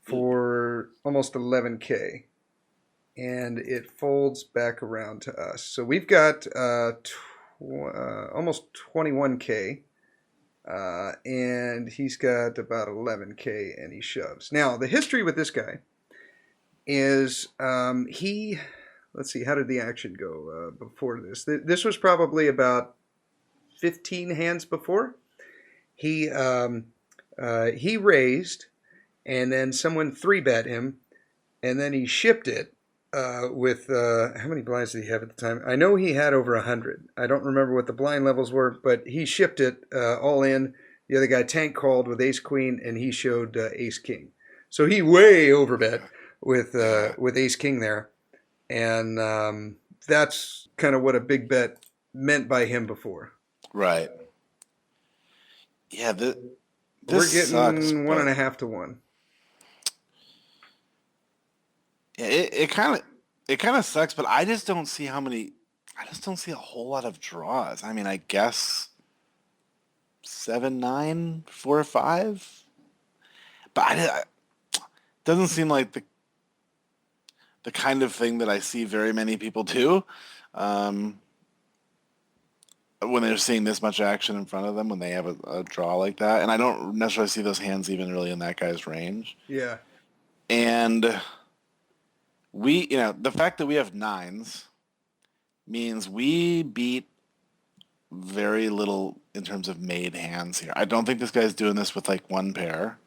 for almost 11K. And it folds back around to us. So we've got almost 21K. And he's got about 11K, and he shoves. Now, the history with this guy is let's see, how did the action go before this? This was probably about 15 hands before. He raised, and then someone 3-bet him, and then he shipped it with how many blinds did he have at the time? I know he had over 100. I don't remember what the blind levels were, but he shipped it all in. The other guy tank called with ace queen, and he showed ace king. So he way overbet with ace king there, and that's kind of what a big bet meant by him before. Right. Yeah, We're getting sucks, 1.5 to 1. Yeah, it kind of sucks, but I just don't see how many. I just don't see a whole lot of draws. I mean, I guess 7, 9, 4, 5, but doesn't seem like the kind of thing that I see very many people do when they're seeing this much action in front of them when they have a draw like that. And I don't necessarily see those hands even really in that guy's range. Yeah. And the fact that we have nines means we beat very little in terms of made hands here. I don't think this guy's doing this with like one pair.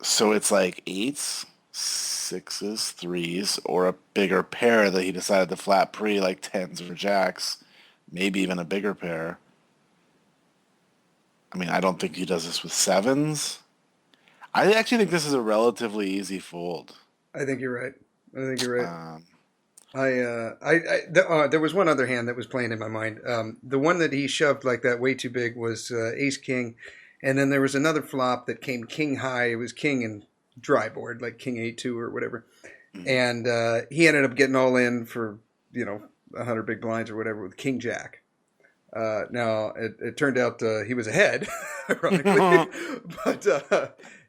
So it's like eights, sixes, threes, or a bigger pair that he decided to flat pre, like tens or jacks, maybe even a bigger pair. I mean, I don't think he does this with sevens. I actually think this is a relatively easy fold. I think you're right. There was one other hand that was playing in my mind. The one that he shoved like that way too big was ace king, and then there was another flop that came king high. It was king and dry board, like king 8-2 or whatever, and he ended up getting all in for 100 big blinds or whatever with king jack. Now it turned out he was ahead, ironically, but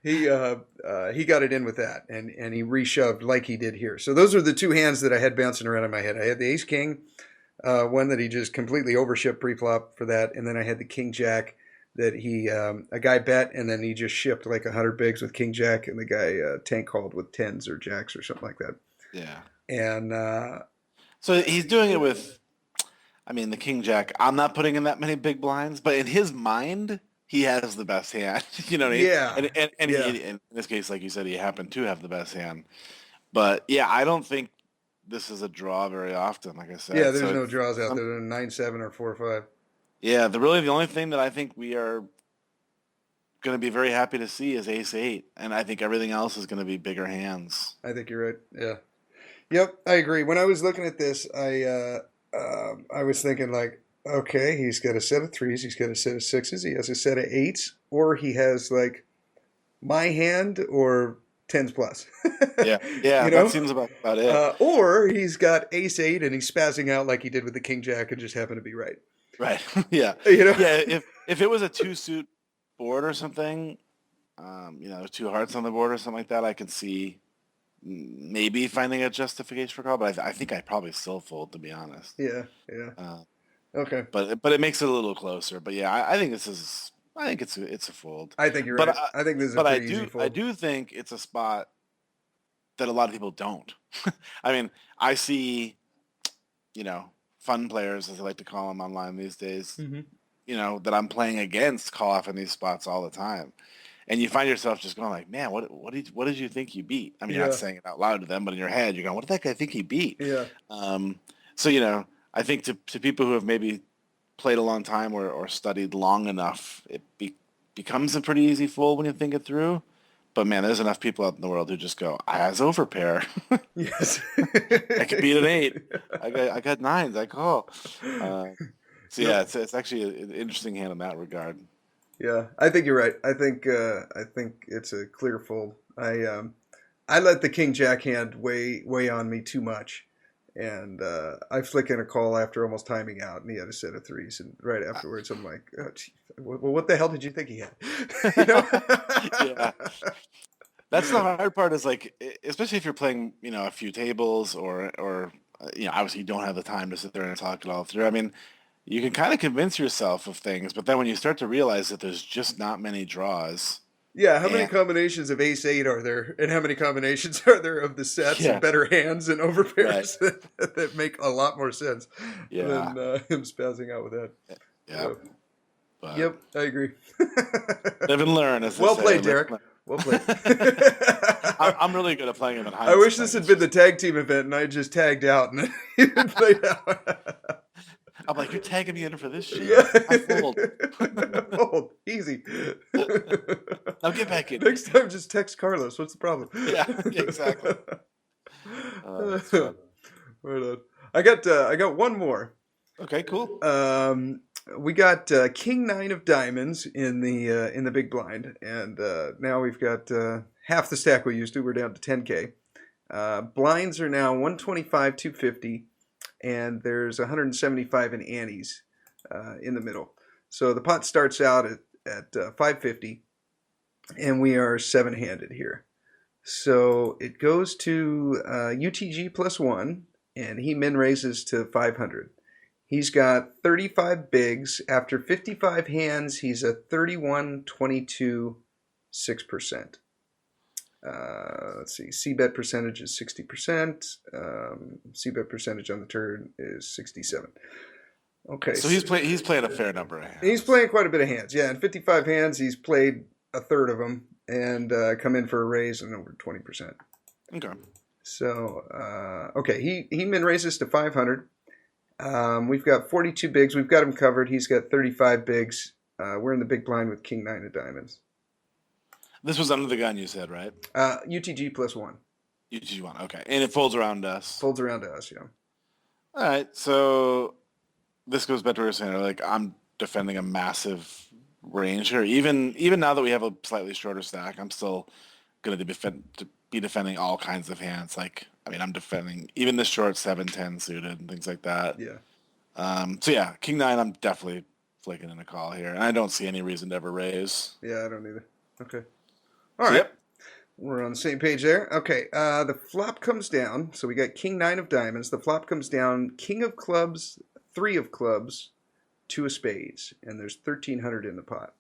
he got it in with that, and he reshoved like he did here. So those are the two hands that I had bouncing around in my head. I had the Ace King, one that he just completely overshipped pre-flop for that, and then I had the King Jack that a guy bet, and then he just shipped like 100 bigs with King Jack, and the guy tank called with tens or jacks or something like that. Yeah. And so he's doing it with, I mean, the King Jack. I'm not putting in that many big blinds, but in his mind, he has the best hand. You know what I mean? yeah, And yeah. in this case, like you said, he happened to have the best hand. But yeah, I don't think this is a draw very often. Like I said, Yeah, there's no draws out there. 9-7 or 4-5. Yeah, the only thing that I think we are going to be very happy to see is Ace 8, and I think everything else is going to be bigger hands. I think you're right. Yeah. Yep, I agree. When I was looking at this, I was thinking like, okay, he's got a set of threes, he's got a set of sixes, he has a set of eights, or he has like my hand or tens plus. Yeah, that seems about it. Or he's got Ace 8 and he's spazzing out like he did with the King Jack and just happened to be right. Right. Yeah. Yeah. If it was a two suit board or something, two hearts on the board or something like that, I can see maybe finding a justification for call, but I think I'd probably still fold, to be honest. Yeah. Okay. But it makes it a little closer. But yeah, I think it's a fold. I think you're right. I think this is a pretty easy fold. I do think it's a spot that a lot of people don't. I mean, I see, fun players, as I like to call them online these days, that I'm playing against call off in these spots all the time. And you find yourself just going like, man, what did you think you beat? I mean, you're not saying it out loud to them, but in your head, you're going, what did that guy think he beat? Yeah. So, I think to people who have maybe played a long time or studied long enough, it becomes a pretty easy fold when you think it through. But man, there's enough people out in the world who just go, I has overpair. Yes. I could beat an 8. I got 9s. I call. Yeah, it's actually an interesting hand in that regard. Yeah, I think you're right. I think it's a clear fold. I let the King Jack hand weigh on me too much, and I flick in a call after almost timing out, and he had a set of threes, and right afterwards I'm like, oh, gee, well, what the hell did you think he had? Yeah. That's the hard part. Is like, especially if you're playing, a few tables or obviously you don't have the time to sit there and talk it all through. I mean, you can kind of convince yourself of things, but then when you start to realize that there's just not many draws. Yeah, how many combinations of Ace 8 are there, and how many combinations are there of the sets and better hands and overpairs that make a lot more sense than him spazzing out with that? Yeah. Yep, I agree. Live and learn. As well played, Derek. Well played. I'm really good at playing him in hindsight. I wish this had been the tag team event, and I just tagged out, and you didn't play out. I'm like, you're tagging me in for this shit. Yeah. I fold. Fold. Easy. Now get back in. Next time, just text Carlos. What's the problem? Yeah, exactly. Right on. I got one more. Okay, cool. We got King 9 of diamonds in the big blind, and now we've got half the stack we used to. We're down to 10K. Blinds are now 125, 250. And there's 175 in antes in the middle. So the pot starts out at 550, and we are 7-handed here. So it goes to UTG +1, and he min raises to 500. He's got 35 bigs. After 55 hands, he's a 31, 22, 6%. Let's see. C-bet percentage is 60%. C-bet percentage on the turn is 67. Okay. So he's playing a fair number of hands. He's playing quite a bit of hands. Yeah, in 55 hands, he's played a third of them and come in for a raise and over 20%. Okay. So, okay, he min raises to 500. We've got 42 bigs. We've got him covered. He's got 35 bigs. We're in the big blind with King 9 of diamonds. This was under the gun, you said, right? UTG +1. UTG 1, okay. And it folds around us. Folds around to us, yeah. All right, so this goes back to what we were saying. Like, I'm defending a massive range here. Even now that we have a slightly shorter stack, I'm still going to be defending all kinds of hands. Like, I mean, I'm defending even the short 7-10 suited and things like that. Yeah. So yeah, King 9, I'm definitely flicking in a call here. And I don't see any reason to ever raise. Yeah, I don't either. Okay. All So right. yep. We're on the same page there. Okay. The flop comes down. So we got King 9 of diamonds. The flop comes down King of clubs, 3 of clubs, 2 of spades. And there's 1,300 in the pot.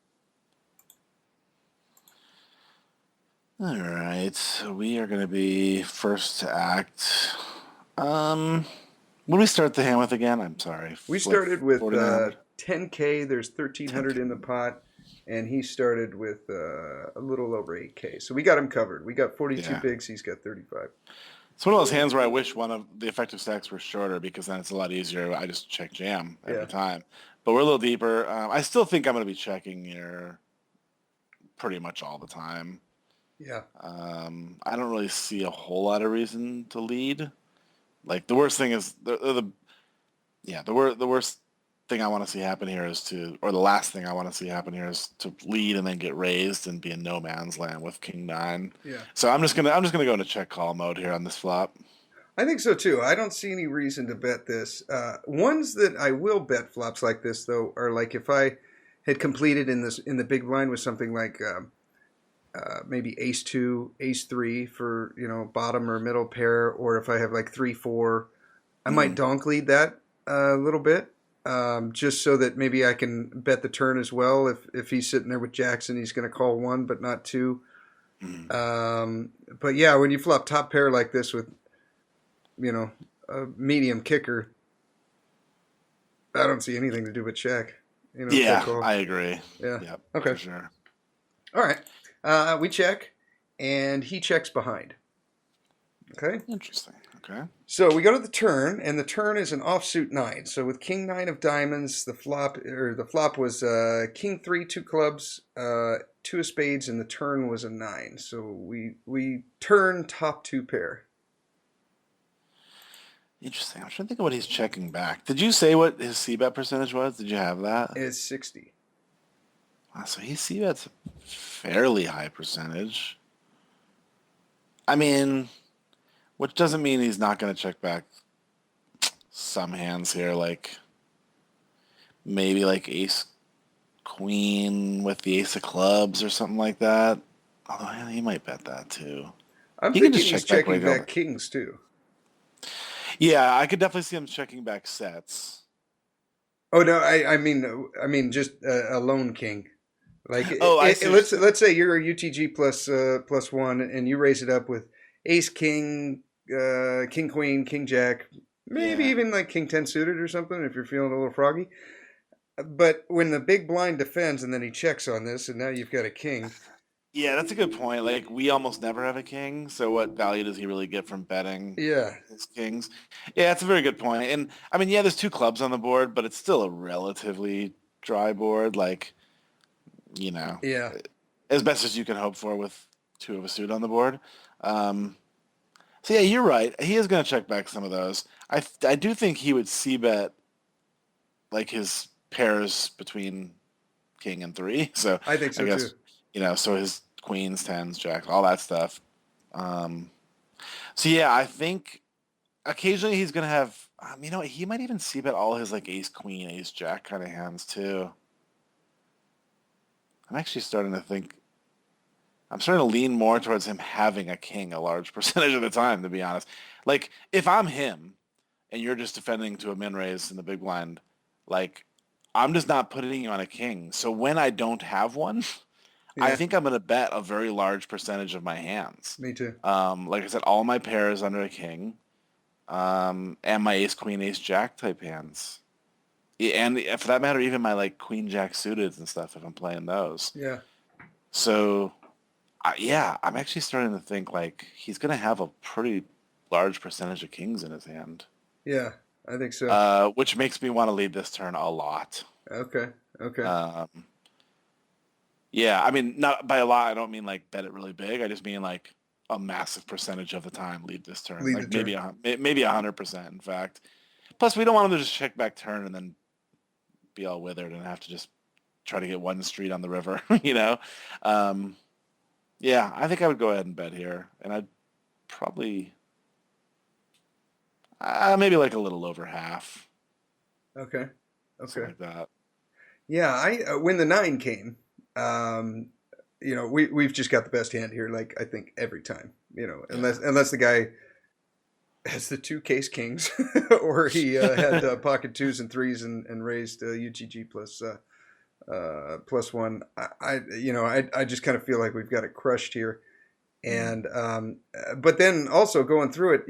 All right. So we are going to be first to act. What do we start the hand with again? I'm sorry. We Like started with 4,900? 10K. There's 1,300 10K. in the pot. And he started with a little over 8K. So we got him covered. We got 42 Yeah. bigs. He's got 35. It's one of those hands where I wish one of the effective stacks were shorter because then it's a lot easier. I just check jam every Yeah. time. But we're a little deeper. I still think I'm going to be checking here pretty much all the time. Yeah. I don't really see a whole lot of reason to lead. Like the worst thing is the worst thing I want to see happen here is or the last thing I want to see happen here is to lead and then get raised and be in no man's land with King 9. Yeah. So I'm just gonna go into check call mode here on this flop. I think so too. I don't see any reason to bet this. Ones that I will bet flops like this though are like if I had completed in the big blind with something like maybe ace 2, ace 3 for bottom or middle pair, or if I have like 3-4, I might donk lead that a little bit, just so that maybe I can bet the turn as well. If he's sitting there with Jackson, he's going to call 1 but not 2. But yeah, when you flop top pair like this with a medium kicker, I don't see anything to do but check. Yeah, check call. I agree. Yeah. Yep, Okay. for sure. All right. We check, and he checks behind. Okay. Interesting. Okay. So we go to the turn, and the turn is an offsuit 9. So with King 9 of diamonds, the flop was King 3, 2 clubs, 2 of spades, and the turn was a 9. So we turn top 2 pair. Interesting. I'm trying to think of what he's checking back. Did you say what his c-bet percentage was? Did you have that? It's 60. Wow, so he c-bets a fairly high percentage. I mean, which doesn't mean he's not going to check back some hands here, like maybe like ace queen with the ace of clubs or something like that. Although yeah, he might bet that too. I'm He can thinking just he's check back checking regular. back kings too. Yeah, I could definitely see him checking back sets. Oh no, I mean just a lone king. Like I see. let's say you're a UTG plus 1, and you raise it up with ace king, king queen, king jack, maybe even like king 10 suited or something if you're feeling a little froggy. But when the big blind defends and then he checks on this, and now you've got a king. Yeah, that's a good point. Like we almost never have a king, so what value does he really get from betting Yeah. his kings? Yeah, that's a very good point. And I mean, yeah, there's 2 clubs on the board, but it's still a relatively dry board. Like, Yeah. as best as you can hope for with 2 of a suit on the board. So yeah, you're right. He is going to check back some of those. I do think he would c-bet like his pairs between king and 3. So I think so guess too. so his queens, tens, jacks, all that stuff. So yeah, I think occasionally he's gonna have. He might even c-bet all his like ace queen, ace jack kind of hands too. I'm actually starting to think. I'm starting to lean more towards him having a king a large percentage of the time, to be honest. Like if I'm him, and you're just defending to a min raise in the big blind, like I'm just not putting you on a king. So when I don't have one. I think I'm going to bet a very large percentage of my hands. Me too. Like I said, all my pairs under a king, and my ace, queen, ace, jack type hands. And for that matter, even my like queen, jack suited and stuff if I'm playing those. Yeah. So, I'm actually starting to think like he's going to have a pretty large percentage of kings in his hand. Yeah, I think so. Which makes me want to lead this turn a lot. Okay. Yeah, I mean, not by a lot. I don't mean like bet it really big. I just mean like a massive percentage of the time lead this turn, Lead like the turn. maybe 100%. In fact, plus we don't want him to just check back turn and then be all withered and have to just try to get one street on the river. Yeah, I think I would go ahead and bet here, and I'd probably maybe like a little over half. Okay. something Okay. like that. Yeah, I when the 9 came, we've just got the best hand here. Like I think every time, Yeah. unless the guy has the 2 case kings, or he had pocket 2s and 3s and raised UGG plus 1. I just kind of feel like we've got it crushed here. Mm. And but then also going through it,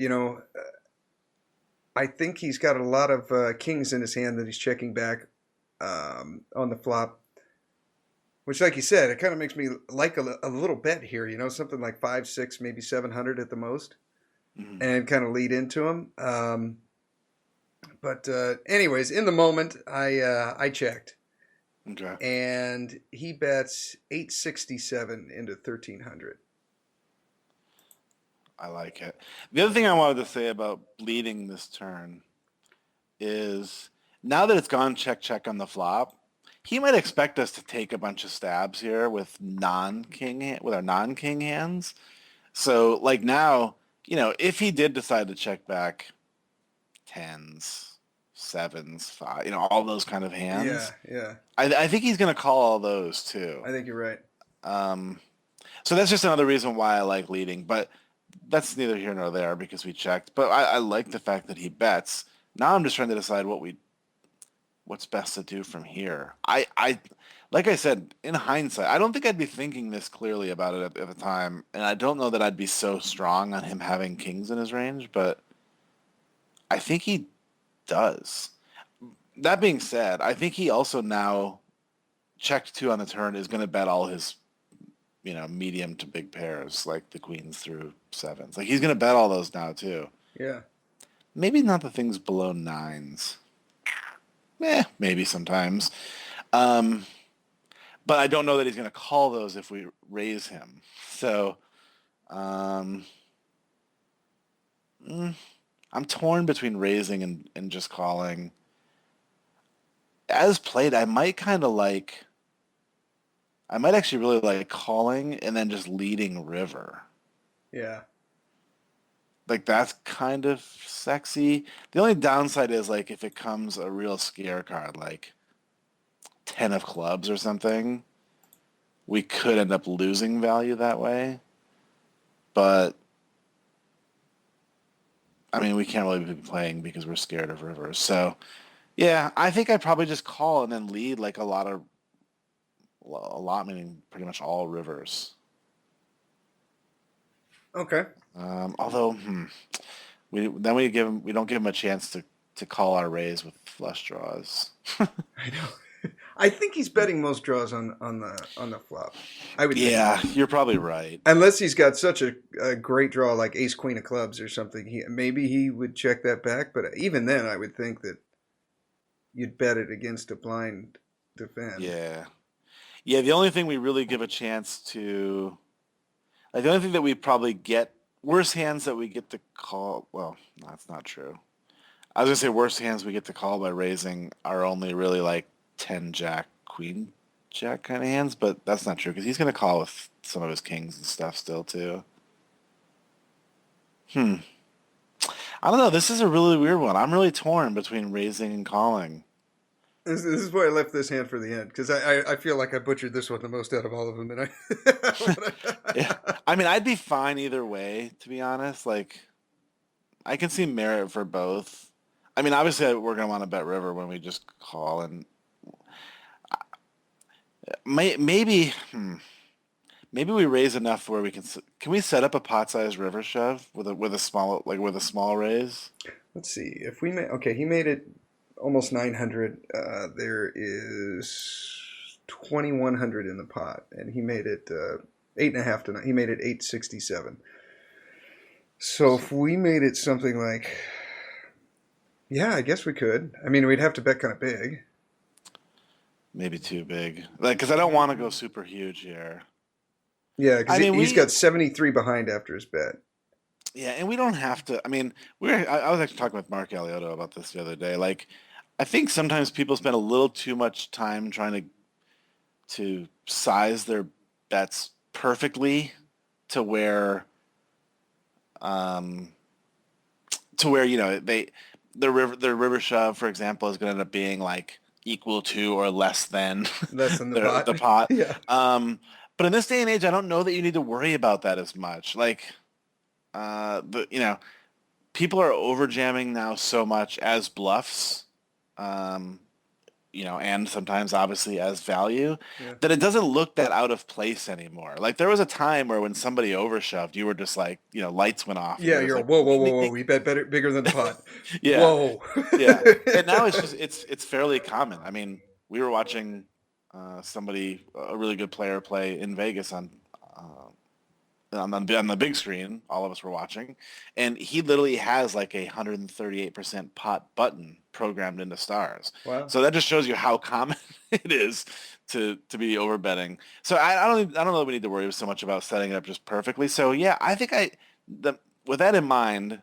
I think he's got a lot of kings in his hand that he's checking back on the flop. Which, like you said, it kind of makes me like a little bet here. Something like 5, 6, maybe 700 at the most, Mm. and kind of lead into him. But anyways, in the moment, I checked, Okay. and he bets 867 into 1300. I like it. The other thing I wanted to say about bleeding this turn is now that it's gone check check on the flop, he might expect us to take a bunch of stabs here with our non-king hands. So like now, if he did decide to check back tens, sevens, five, all those kind of Yeah, hands, yeah, I think he's going to call all those too. I think you're right. Um, so that's just another reason why I like leading, but that's neither here nor there because we checked. But I like the fact that he bets. Now I'm just trying to decide what's best to do from here. Like I said, in hindsight, I don't think I'd be thinking this clearly about it at the time, and I don't know that I'd be so strong on him having kings in his range, but I think he does. That being said, I think he also now checked 2 on the turn is going to bet all his medium to big pairs like the queens through sevens. Like he's going to bet all those now too. Yeah. Maybe not the things below nines. Maybe sometimes. Um, but I don't know that he's going to call those if we raise him. So um, mm, I'm torn between raising and just calling. As played, I might actually really like calling and then just leading river. Yeah. Like that's kind of sexy. The only downside is like if it comes a real scare card, like 10 of clubs or something, we could end up losing value that way. But I mean, we can't really be playing because we're scared of rivers. So yeah, I think I'd probably just call and then lead like a lot meaning pretty much all rivers. Okay. Although we don't give him a chance to call our raise with flush draws. I know. I think he's betting most draws on the flop. I would think. Yeah, you're probably right. Unless he's got such a great draw like ace queen of clubs or something, maybe he would check that back. But even then, I would think that you'd bet it against a blind defend. Yeah. Yeah, the only thing we really give a chance to, like the only thing that we probably get, worse hands that we get to call, well, no, that's not true. I was gonna say worst hands we get to call by raising are only really like 10 jack, queen jack kind of hands, but that's not true because he's gonna call with some of his kings and stuff still too. Hmm. I don't know. This is a really weird one. I'm really torn between raising and calling. This is why I left this hand for the end because I feel like I butchered this one the most out of all of them. And I Yeah. I mean, I'd be fine either way, to be honest. Like, I can see merit for both. I mean, obviously, we're gonna want to bet river when we just call, and maybe, maybe we raise enough where we can. Can we set up a pot-sized river shove with a small with a small raise? let's see if we made. Okay, he made it almost 900. There is 2100 in the pot, and he made it 8.5 tonight. He made it 867. So if we made it something like, yeah, I guess we could. I mean, we'd have to bet kind of big. Maybe too big, like because I don't want to go super huge here. Yeah, because I mean, he's got 73 behind after his bet. yeah, and we don't have to. I mean, I was actually talking with Mark Alioto about this the other day. Like, I think sometimes people spend a little too much time trying to size their bets perfectly to where um to where the river shove, for example, is going to end up being like equal to or less than Less than the the pot. pot. Yeah. But in this day and age, I don't know that you need to worry about that as much. Like, people are over jamming now so much as bluffs. Um, and sometimes obviously as value, Yeah. that it doesn't look that out of place anymore. Like there was a time where when somebody overshoved, you were just like, lights went off and Yeah, you're just you're like, whoa, ding, whoa, ding, whoa, ding, whoa. ding. We bet better, bigger than the pot. Yeah, Whoa. yeah. And now it's fairly common. I mean, we were watching a really good player play in Vegas on the big screen, all of us were watching, and he literally has like 138% pot button programmed into stars. Wow. So that just shows you how common it is to be over betting. So I don't know that we need to worry so much about setting it up just perfectly. So yeah, I think with that in mind,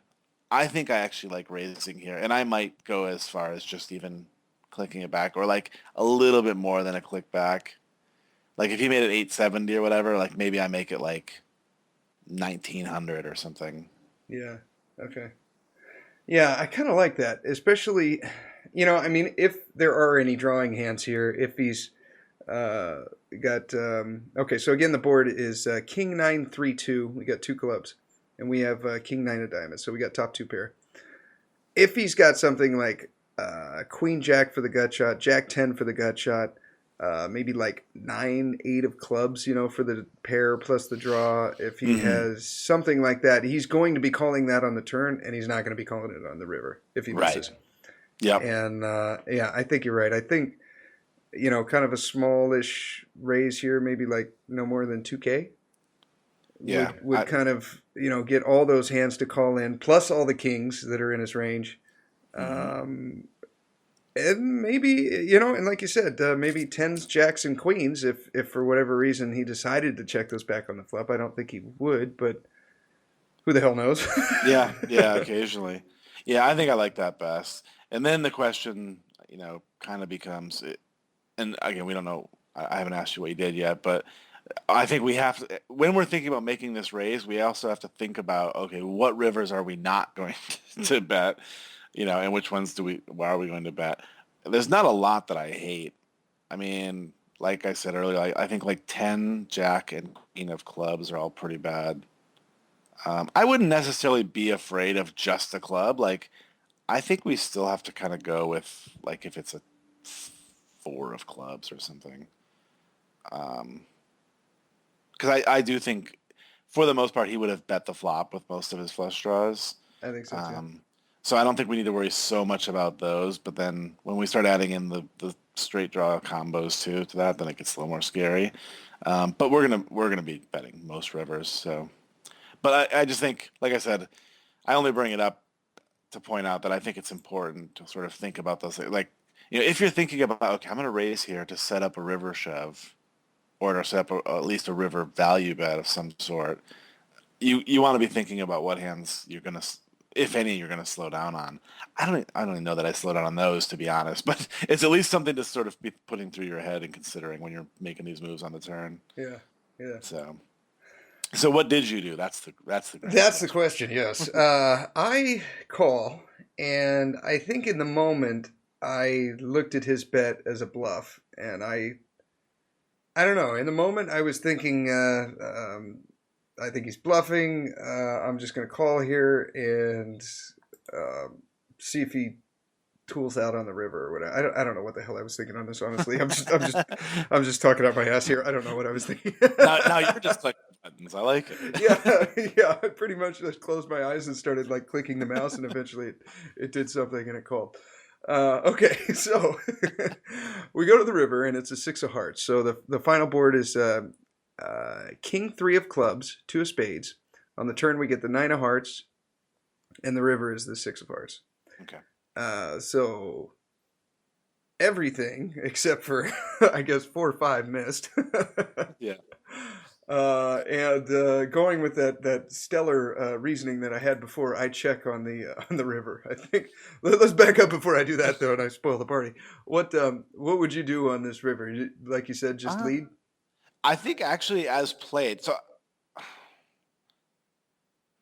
I think I actually like raising here, and I might go as far as just even clicking it back, or like a little bit more than a click back. Like if he made it 870 or whatever, like maybe I make it like 1900 or something. Yeah. Okay. Yeah, I kind of like that, especially, I mean, if there are any drawing hands here, if he's uh, got, okay, so again, the board is King 9 3 2. We got two clubs, and we have King 9 of diamonds, so we got top two pair. If he's got something like Queen Jack for the gut shot, Jack 10 for the gut shot, maybe like 9 8 of clubs, for the pair plus the draw. If he has something like that, he's going to be calling that on the turn, and he's not going to be calling it on the river if he misses. Right. Yep. And yeah, I think you're right. I think kind of a smallish raise here, maybe like no more than 2K. Yeah. Would kind of get all those hands to call in, plus all the kings that are in his range. And maybe, and like you said, maybe tens, jacks, and queens. If for whatever reason he decided to check those back on the flop, I don't think he would, but who the hell knows? Yeah. Occasionally. Yeah, I think I like that best. And then the question, kind of becomes, and again, we don't know. I haven't asked you what you did yet, but I think we have to, when we're thinking about making this raise, we also have to think about, okay, what rivers are we not going to bet, and which ones why are we going to bet? There's not a lot that I hate. I mean, like I said earlier, I think like 10, Jack, and Queen of clubs are all pretty bad. I wouldn't necessarily be afraid of just a club. Like, I think we still have to kind of go with, like, if it's a 4 of clubs or something. Because I do think, for the most part, he would have bet the flop with most of his flush draws. I think so too. So I don't think we need to worry so much about those. But then when we start adding in the straight draw combos to that, then it gets a little more scary. But we're gonna be betting most rivers. So, but I just think, like I said, I only bring it up to point out that I think it's important to sort of think about those things. Like, if you're thinking about, okay, I'm gonna raise here to set up a river shove, or to set up at least a river value bet of some sort, you want to be thinking about what hands you're gonna, if any, you're gonna slow down on. I don't even know that I slow down on those, to be honest, but it's at least something to sort of be putting through your head and considering when you're making these moves on the turn. Yeah. So what did you do? That's That's the question. Yes, I call, and I think in the moment I looked at his bet as a bluff, and I don't know. In the moment, I was thinking, I think he's bluffing. I'm just going to call here and see if he tools out on the river or whatever. I don't know what the hell I was thinking on this. Honestly, I'm just talking out my ass here. I don't know what I was thinking. now you're just like buttons. I like yeah. it. I pretty much just closed my eyes and started like clicking the mouse, and eventually it did something and it called. Okay, so we go to the river, and it's a 6 of hearts. So the final board is King 3 of clubs, 2 of spades. On the turn, we get the 9 of hearts, and the river is the 6 of hearts. Okay. So everything except for I guess 4 or 5 missed. Yeah. And going with that stellar reasoning that I had before, I check on the river. I think let's back up before I do that though, and I spoil the party. What would you do on this river? Like you said, just lead. I think actually as played. So,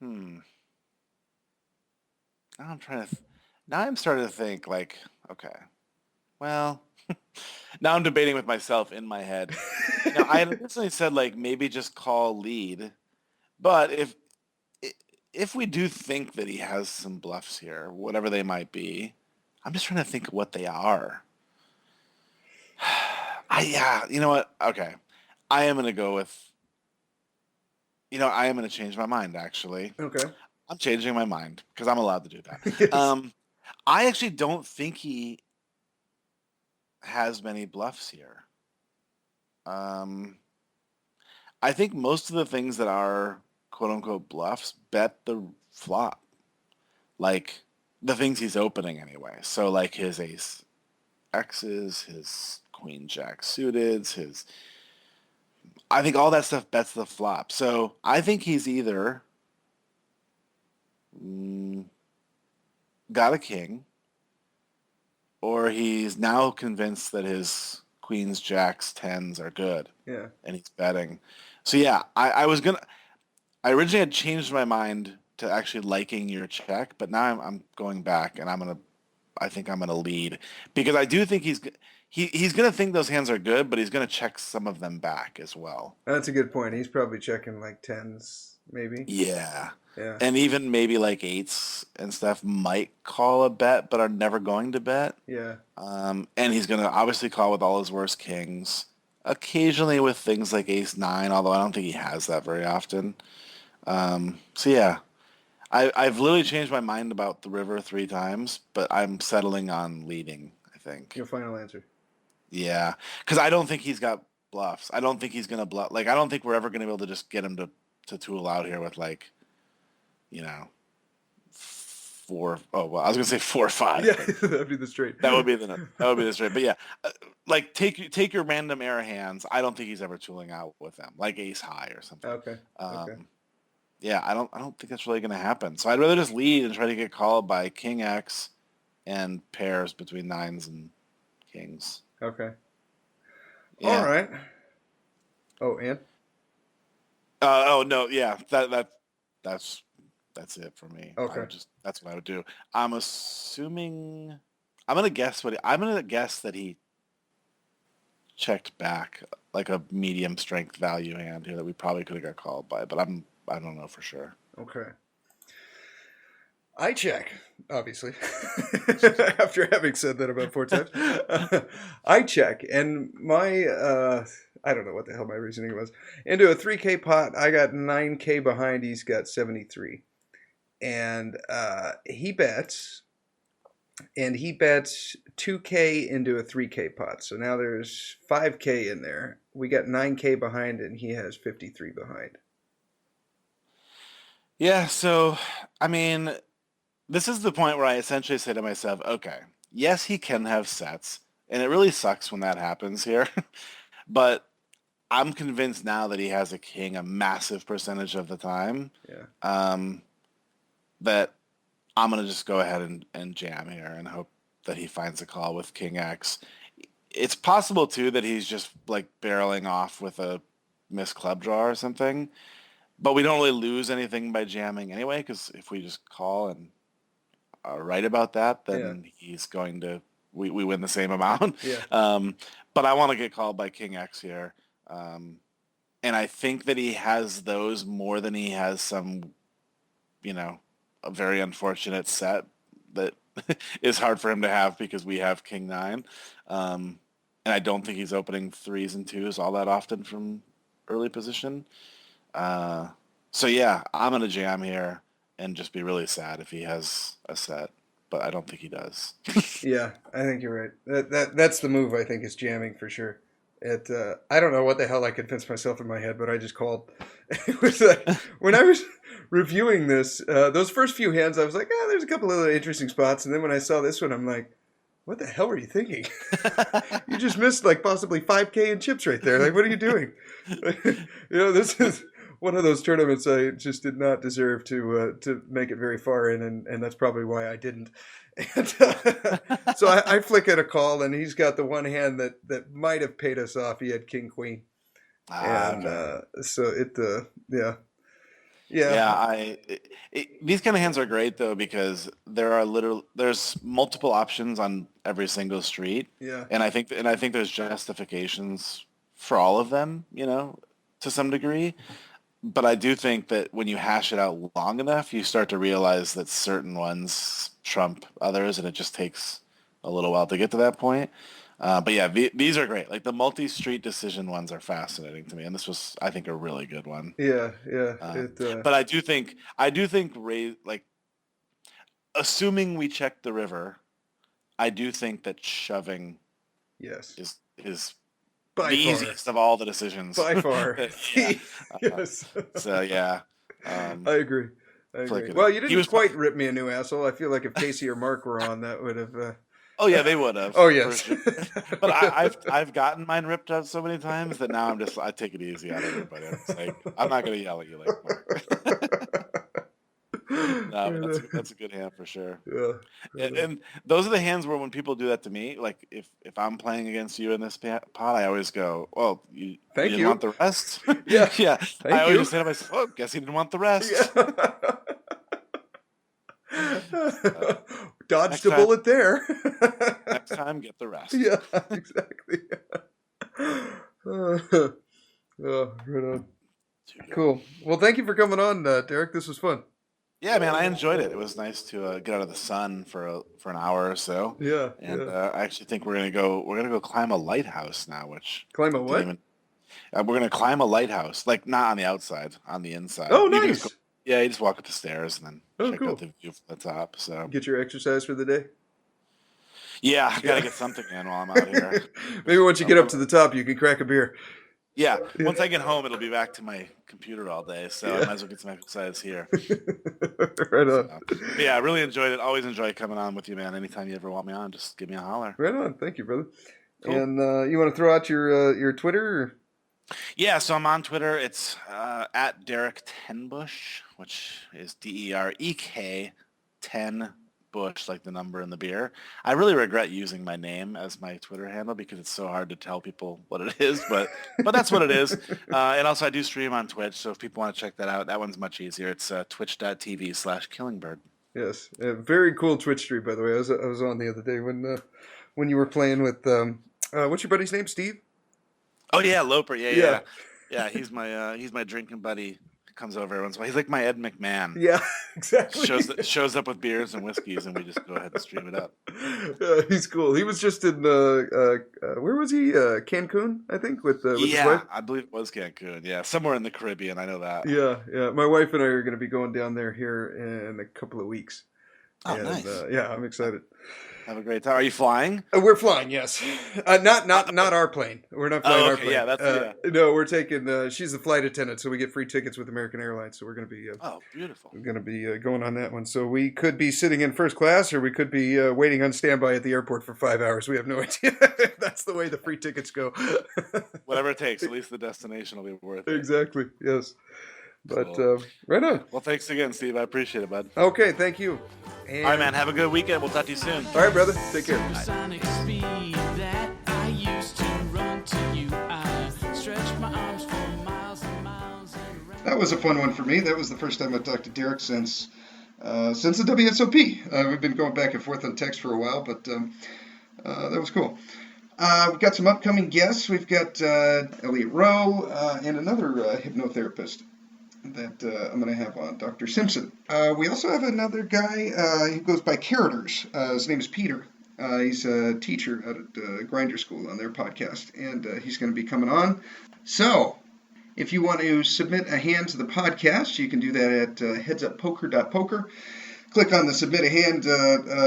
I'm trying to. Now I'm starting to think like, okay, well, now I'm debating with myself in my head. I had originally said like maybe just call lead, but if we do think that he has some bluffs here, whatever they might be, I'm just trying to think of what they are. Yeah, you know what? Okay. I am gonna go with, I am gonna change my mind actually. Okay. I'm changing my mind because I'm allowed to do that. Yes. I actually don't think he has many bluffs here. Um, I think most of the things that are quote unquote bluffs bet the flop. Like the things he's opening anyway. So like his ace X's, his queen jack suited, his I think all that stuff bets the flop. So I think he's either mm, got a king, or he's now convinced that his queens, jacks, tens are good, Yeah. and he's betting. So yeah, I originally had changed my mind to actually liking your check, but now I'm going back, and I think I'm gonna lead because I do think he's gonna think those hands are good, but he's gonna check some of them back as well. That's a good point. He's probably checking like tens, maybe. Yeah. Yeah. And even maybe like eights and stuff might call a bet, but are never going to bet. Yeah. And he's going to obviously call with all his worst kings, occasionally with things like ace nine, although I don't think he has that very often. So yeah, I've literally changed my mind about the river 3 times, but I'm settling on leading, I think. Your final answer. Yeah, because I don't think he's got bluffs. I don't think he's going to bluff. Like, I don't think we're ever going to be able to just get him to tool out here with like, you know, four. Oh well, I was gonna say 4 or 5. Yeah, that'd be the straight. That would be the straight. But yeah, like take your random air hands. I don't think he's ever tooling out with them, like ace high or something. Okay. Okay. Yeah, I don't think that's really gonna happen. So I'd rather just lead and try to get called by king X and pairs between nines and kings. Okay. Yeah. All right. Oh, and Oh no, yeah. That's that's it for me. okay. That's what I would do. I'm assuming I'm gonna guess that he checked back like a medium strength value hand here that we probably could have got called by, but I don't know for sure. Okay. I check, obviously. After having said that about 4 times, I check, and my I don't know what the hell my reasoning was. Into a 3K pot, I got 9K behind. He's got 73, and he bets, 2K into a 3K pot. So now there's 5K in there. We got 9K behind, and he has 53 behind. Yeah, so I mean, this is the point where I essentially say to myself, okay, yes, he can have sets, and it really sucks when that happens here, but I'm convinced now that he has a king a massive percentage of the time. Yeah. That I'm gonna just go ahead and jam here and hope that he finds a call with king X. It's possible too that he's just like barreling off with a missed club draw or something, but we don't really lose anything by jamming anyway because if we just call and are right about that, then he's going to we win the same amount. Yeah. But I want to get called by king X here, and I think that he has those more than he has some, a very unfortunate set that is hard for him to have because we have king nine. And I don't think he's opening threes and twos all that often from early position. So yeah, I'm going to jam here and just be really sad if he has a set, but I don't think he does. Yeah, I think you're right. That's the move. I think is jamming for sure. I don't know what the hell I convinced myself in my head, but I just called. It was like when I was reviewing this, those first few hands, I was like, there's a couple of interesting spots, and then when I saw this one, I'm like, what the hell were you thinking? You just missed like possibly 5K in chips right there. Like, what are you doing? This is one of those tournaments I just did not deserve to make it very far in, and that's probably why I didn't. And, so I flick at a call, and he's got the one hand that might have paid us off. He had king queen, and Okay. so it Yeah. Yeah, these kind of hands are great though because there's multiple options on every single street, Yeah. and I think there's justifications for all of them, to some degree. But I do think that when you hash it out long enough, you start to realize that certain ones trump others, and it just takes a little while to get to that point. But yeah, these are great. Like the multi-street decision ones are fascinating to me, and this was, I think, a really good one. Yeah. Yeah. Um, but I do think, like, assuming we check the river, I do think that shoving yes. is By the far. easiest of all the decisions. By far. Yeah. Yes. So yeah, I agree. I like agree. Well, you he didn't was. quite rip me a new asshole. I feel like if Casey or Mark were on, that would have. Oh yeah, they would have. Oh For yes. sure. But I've gotten mine ripped out so many times that now I take it easy on everybody. I'm just like, I'm not gonna yell at you like Mark. No, but that's a good hand for sure. Yeah. And those are the hands where when people do that to me, like if I'm playing against you in this pot, I always go, "Well, you Thank didn't you. want the rest." Yeah. Yeah. Thank I always you. just say to myself, "Oh, guess he didn't want the rest." Yeah. Dodged Next a time- bullet there. Next time, get the rest. Yeah, exactly. Oh, right on. Cool. Well, thank you for coming on, Derek. This was fun. Yeah, man, I enjoyed it. It was nice to get out of the sun for an hour or so. Yeah. And Yeah. I actually think we're gonna go climb a lighthouse now, which Climb a didn't what? even- we're gonna climb a lighthouse, like not on the outside, on the inside. Oh, You can just nice. you just walk up the stairs and then check cool. out the view from the top. So Get your exercise for the day. yeah, I gotta get something in while I'm out here. Maybe once you get up to the top, you can crack a beer. Yeah, once I get home, it'll be back to my computer all day, so I might as well get some exercise here. Right on. But yeah, I really enjoyed it. Always enjoy coming on with you, man. Anytime you ever want me on, just give me a holler. Right on. Thank you, brother. Cool. And you want to throw out your Twitter? Or? Yeah, so I'm on Twitter. It's at Derek Tenbusch, which is DEREK 10 Bush, like the number in the beer. I really regret using my name as my Twitter handle because it's so hard to tell people what it is, but that's what it is. And also I do stream on Twitch, so if people want to check that out, that one's much easier. It's twitch.tv/Killingbird. Yes, very cool Twitch stream, by the way. I was on the other day when you were playing with what's your buddy's name? Steve? Oh yeah, Loper. Yeah. He's my drinking buddy. Comes over every once in a while. He's like my Ed McMahon. Yeah, exactly. Shows up with beers and whiskeys, and we just go ahead and stream it up. He's cool. He was just in where was he? Cancun, I think, with his wife. I believe it was Cancun. Yeah, somewhere in the Caribbean. I know that. Yeah. My wife and I are going to be going down there here in a couple of weeks. Oh, and, nice. Yeah, I'm excited. Have a great time. Are you flying? We're flying, yes. Not our plane. We're not flying our plane. Yeah, that's No, we're taking. She's the flight attendant, so we get free tickets with American Airlines. So we're going to be. Oh, beautiful. We're going to be going on that one. So we could be sitting in first class, or we could be waiting on standby at the airport for 5 hours. We have no idea. That's the way the free tickets go. Whatever it takes. At least the destination will be worth it. Exactly. Yes. But Cool. right on. Well, thanks again, Steve. I appreciate it, bud. Okay. Thank you. And... All right, man. Have a good weekend. We'll talk to you soon. All right, brother. Take care. Supersonic speed that I used to run to you. I stretched my arms for miles and miles and around. That was a fun one for me. That was the first time I talked to Derek since the WSOP. We've been going back and forth on text for a while, but that was cool. We've got some upcoming guests. We've got Elliot Rowe and another hypnotherapist that I'm going to have on, Dr. Simpson. We also have another guy who goes by Carroters. His name is Peter. He's a teacher at Grinder School on their podcast, and he's going to be coming on. So, if you want to submit a hand to the podcast, you can do that at HeadsUpPoker.Poker. Click on the Submit a Hand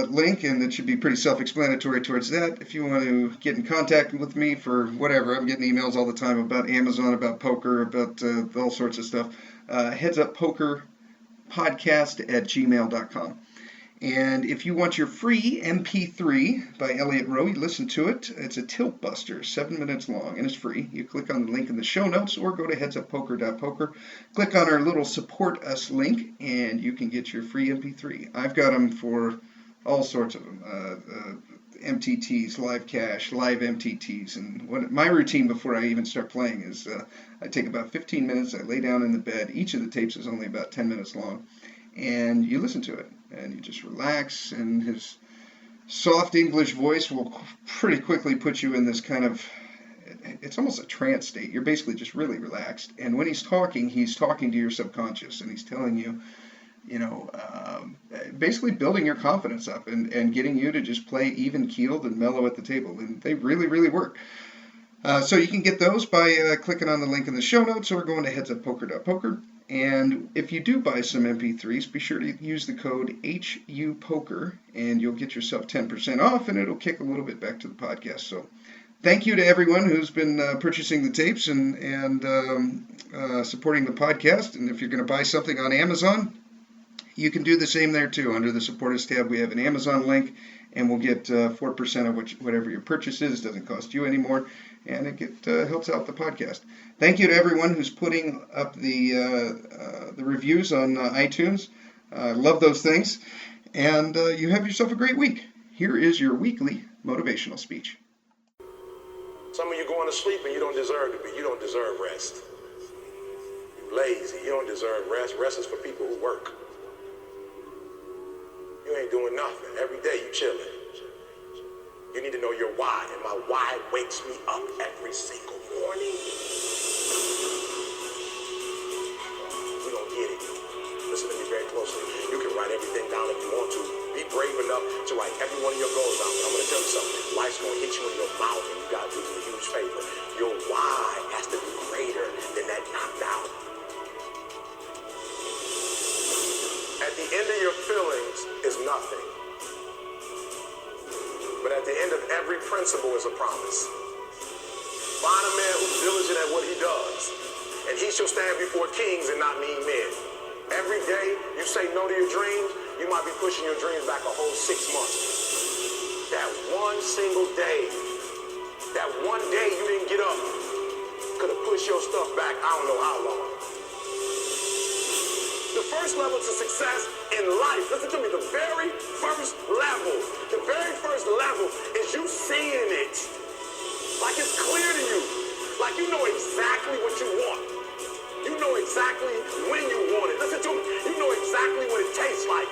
link, and it should be pretty self-explanatory towards that. If you want to get in contact with me for whatever, I'm getting emails all the time about Amazon, about poker, about all sorts of stuff. HeadsUpPoker.Podcast@gmail.com. And if you want your free MP3 by Elliot Rowe, you listen to it. It's a tilt buster, 7 minutes long, and it's free. You click on the link in the show notes or go to headsuppoker.poker. Click on our little support us link, and you can get your free MP3. I've got them for all sorts of them. MTTs, live cash, live MTTs. And what my routine before I even start playing is I take about 15 minutes, I lay down in the bed. Each of the tapes is only about 10 minutes long. And you listen to it, and you just relax, and his soft English voice will pretty quickly put you in this kind of, it's almost a trance state. You're basically just really relaxed. And when he's talking to your subconscious, and he's telling you, basically building your confidence up and getting you to just play even-keeled and mellow at the table. And they really, really work. So you can get those by clicking on the link in the show notes or going to HeadsUpPoker.Poker. And if you do buy some MP3s, be sure to use the code HUPOKER, and you'll get yourself 10% off, and it'll kick a little bit back to the podcast. So thank you to everyone who's been purchasing the tapes and supporting the podcast. And if you're going to buy something on Amazon, you can do the same there too. Under the Support Us tab, we have an Amazon link, and we'll get 4% of whatever your purchase is. It doesn't cost you anymore, and it helps out the podcast. Thank you to everyone who's putting up the reviews on iTunes. Love those things. And you have yourself a great week. Here is your weekly motivational speech. Some of you going to sleep and you don't deserve to be. You don't deserve rest. You're lazy. You don't deserve rest. Rest is for people who work. You ain't doing nothing. Every day you chilling. You need to know your why, and my why wakes me up every single morning. We don't get it. Listen to me very closely. You can write everything down if you want to. Be brave enough to write every one of your goals down. But I'm going to tell you something. Life's going to hit you in your mouth, and you got to do me a huge favor. Your why has to be greater than that knocked out. At the end of your feelings is nothing. But at the end of every principle is a promise. Find a man who's diligent at what he does, and he shall stand before kings and not mean men. Every day you say no to your dreams, you might be pushing your dreams back a whole 6 months. That one single day, that one day you didn't get up, could have pushed your stuff back I don't know how long. The first level to success in life, listen to me, the very first level is you seeing it. Like it's clear to you. Like you know exactly what you want. You know exactly when you want it. Listen to me, you know exactly what it tastes like.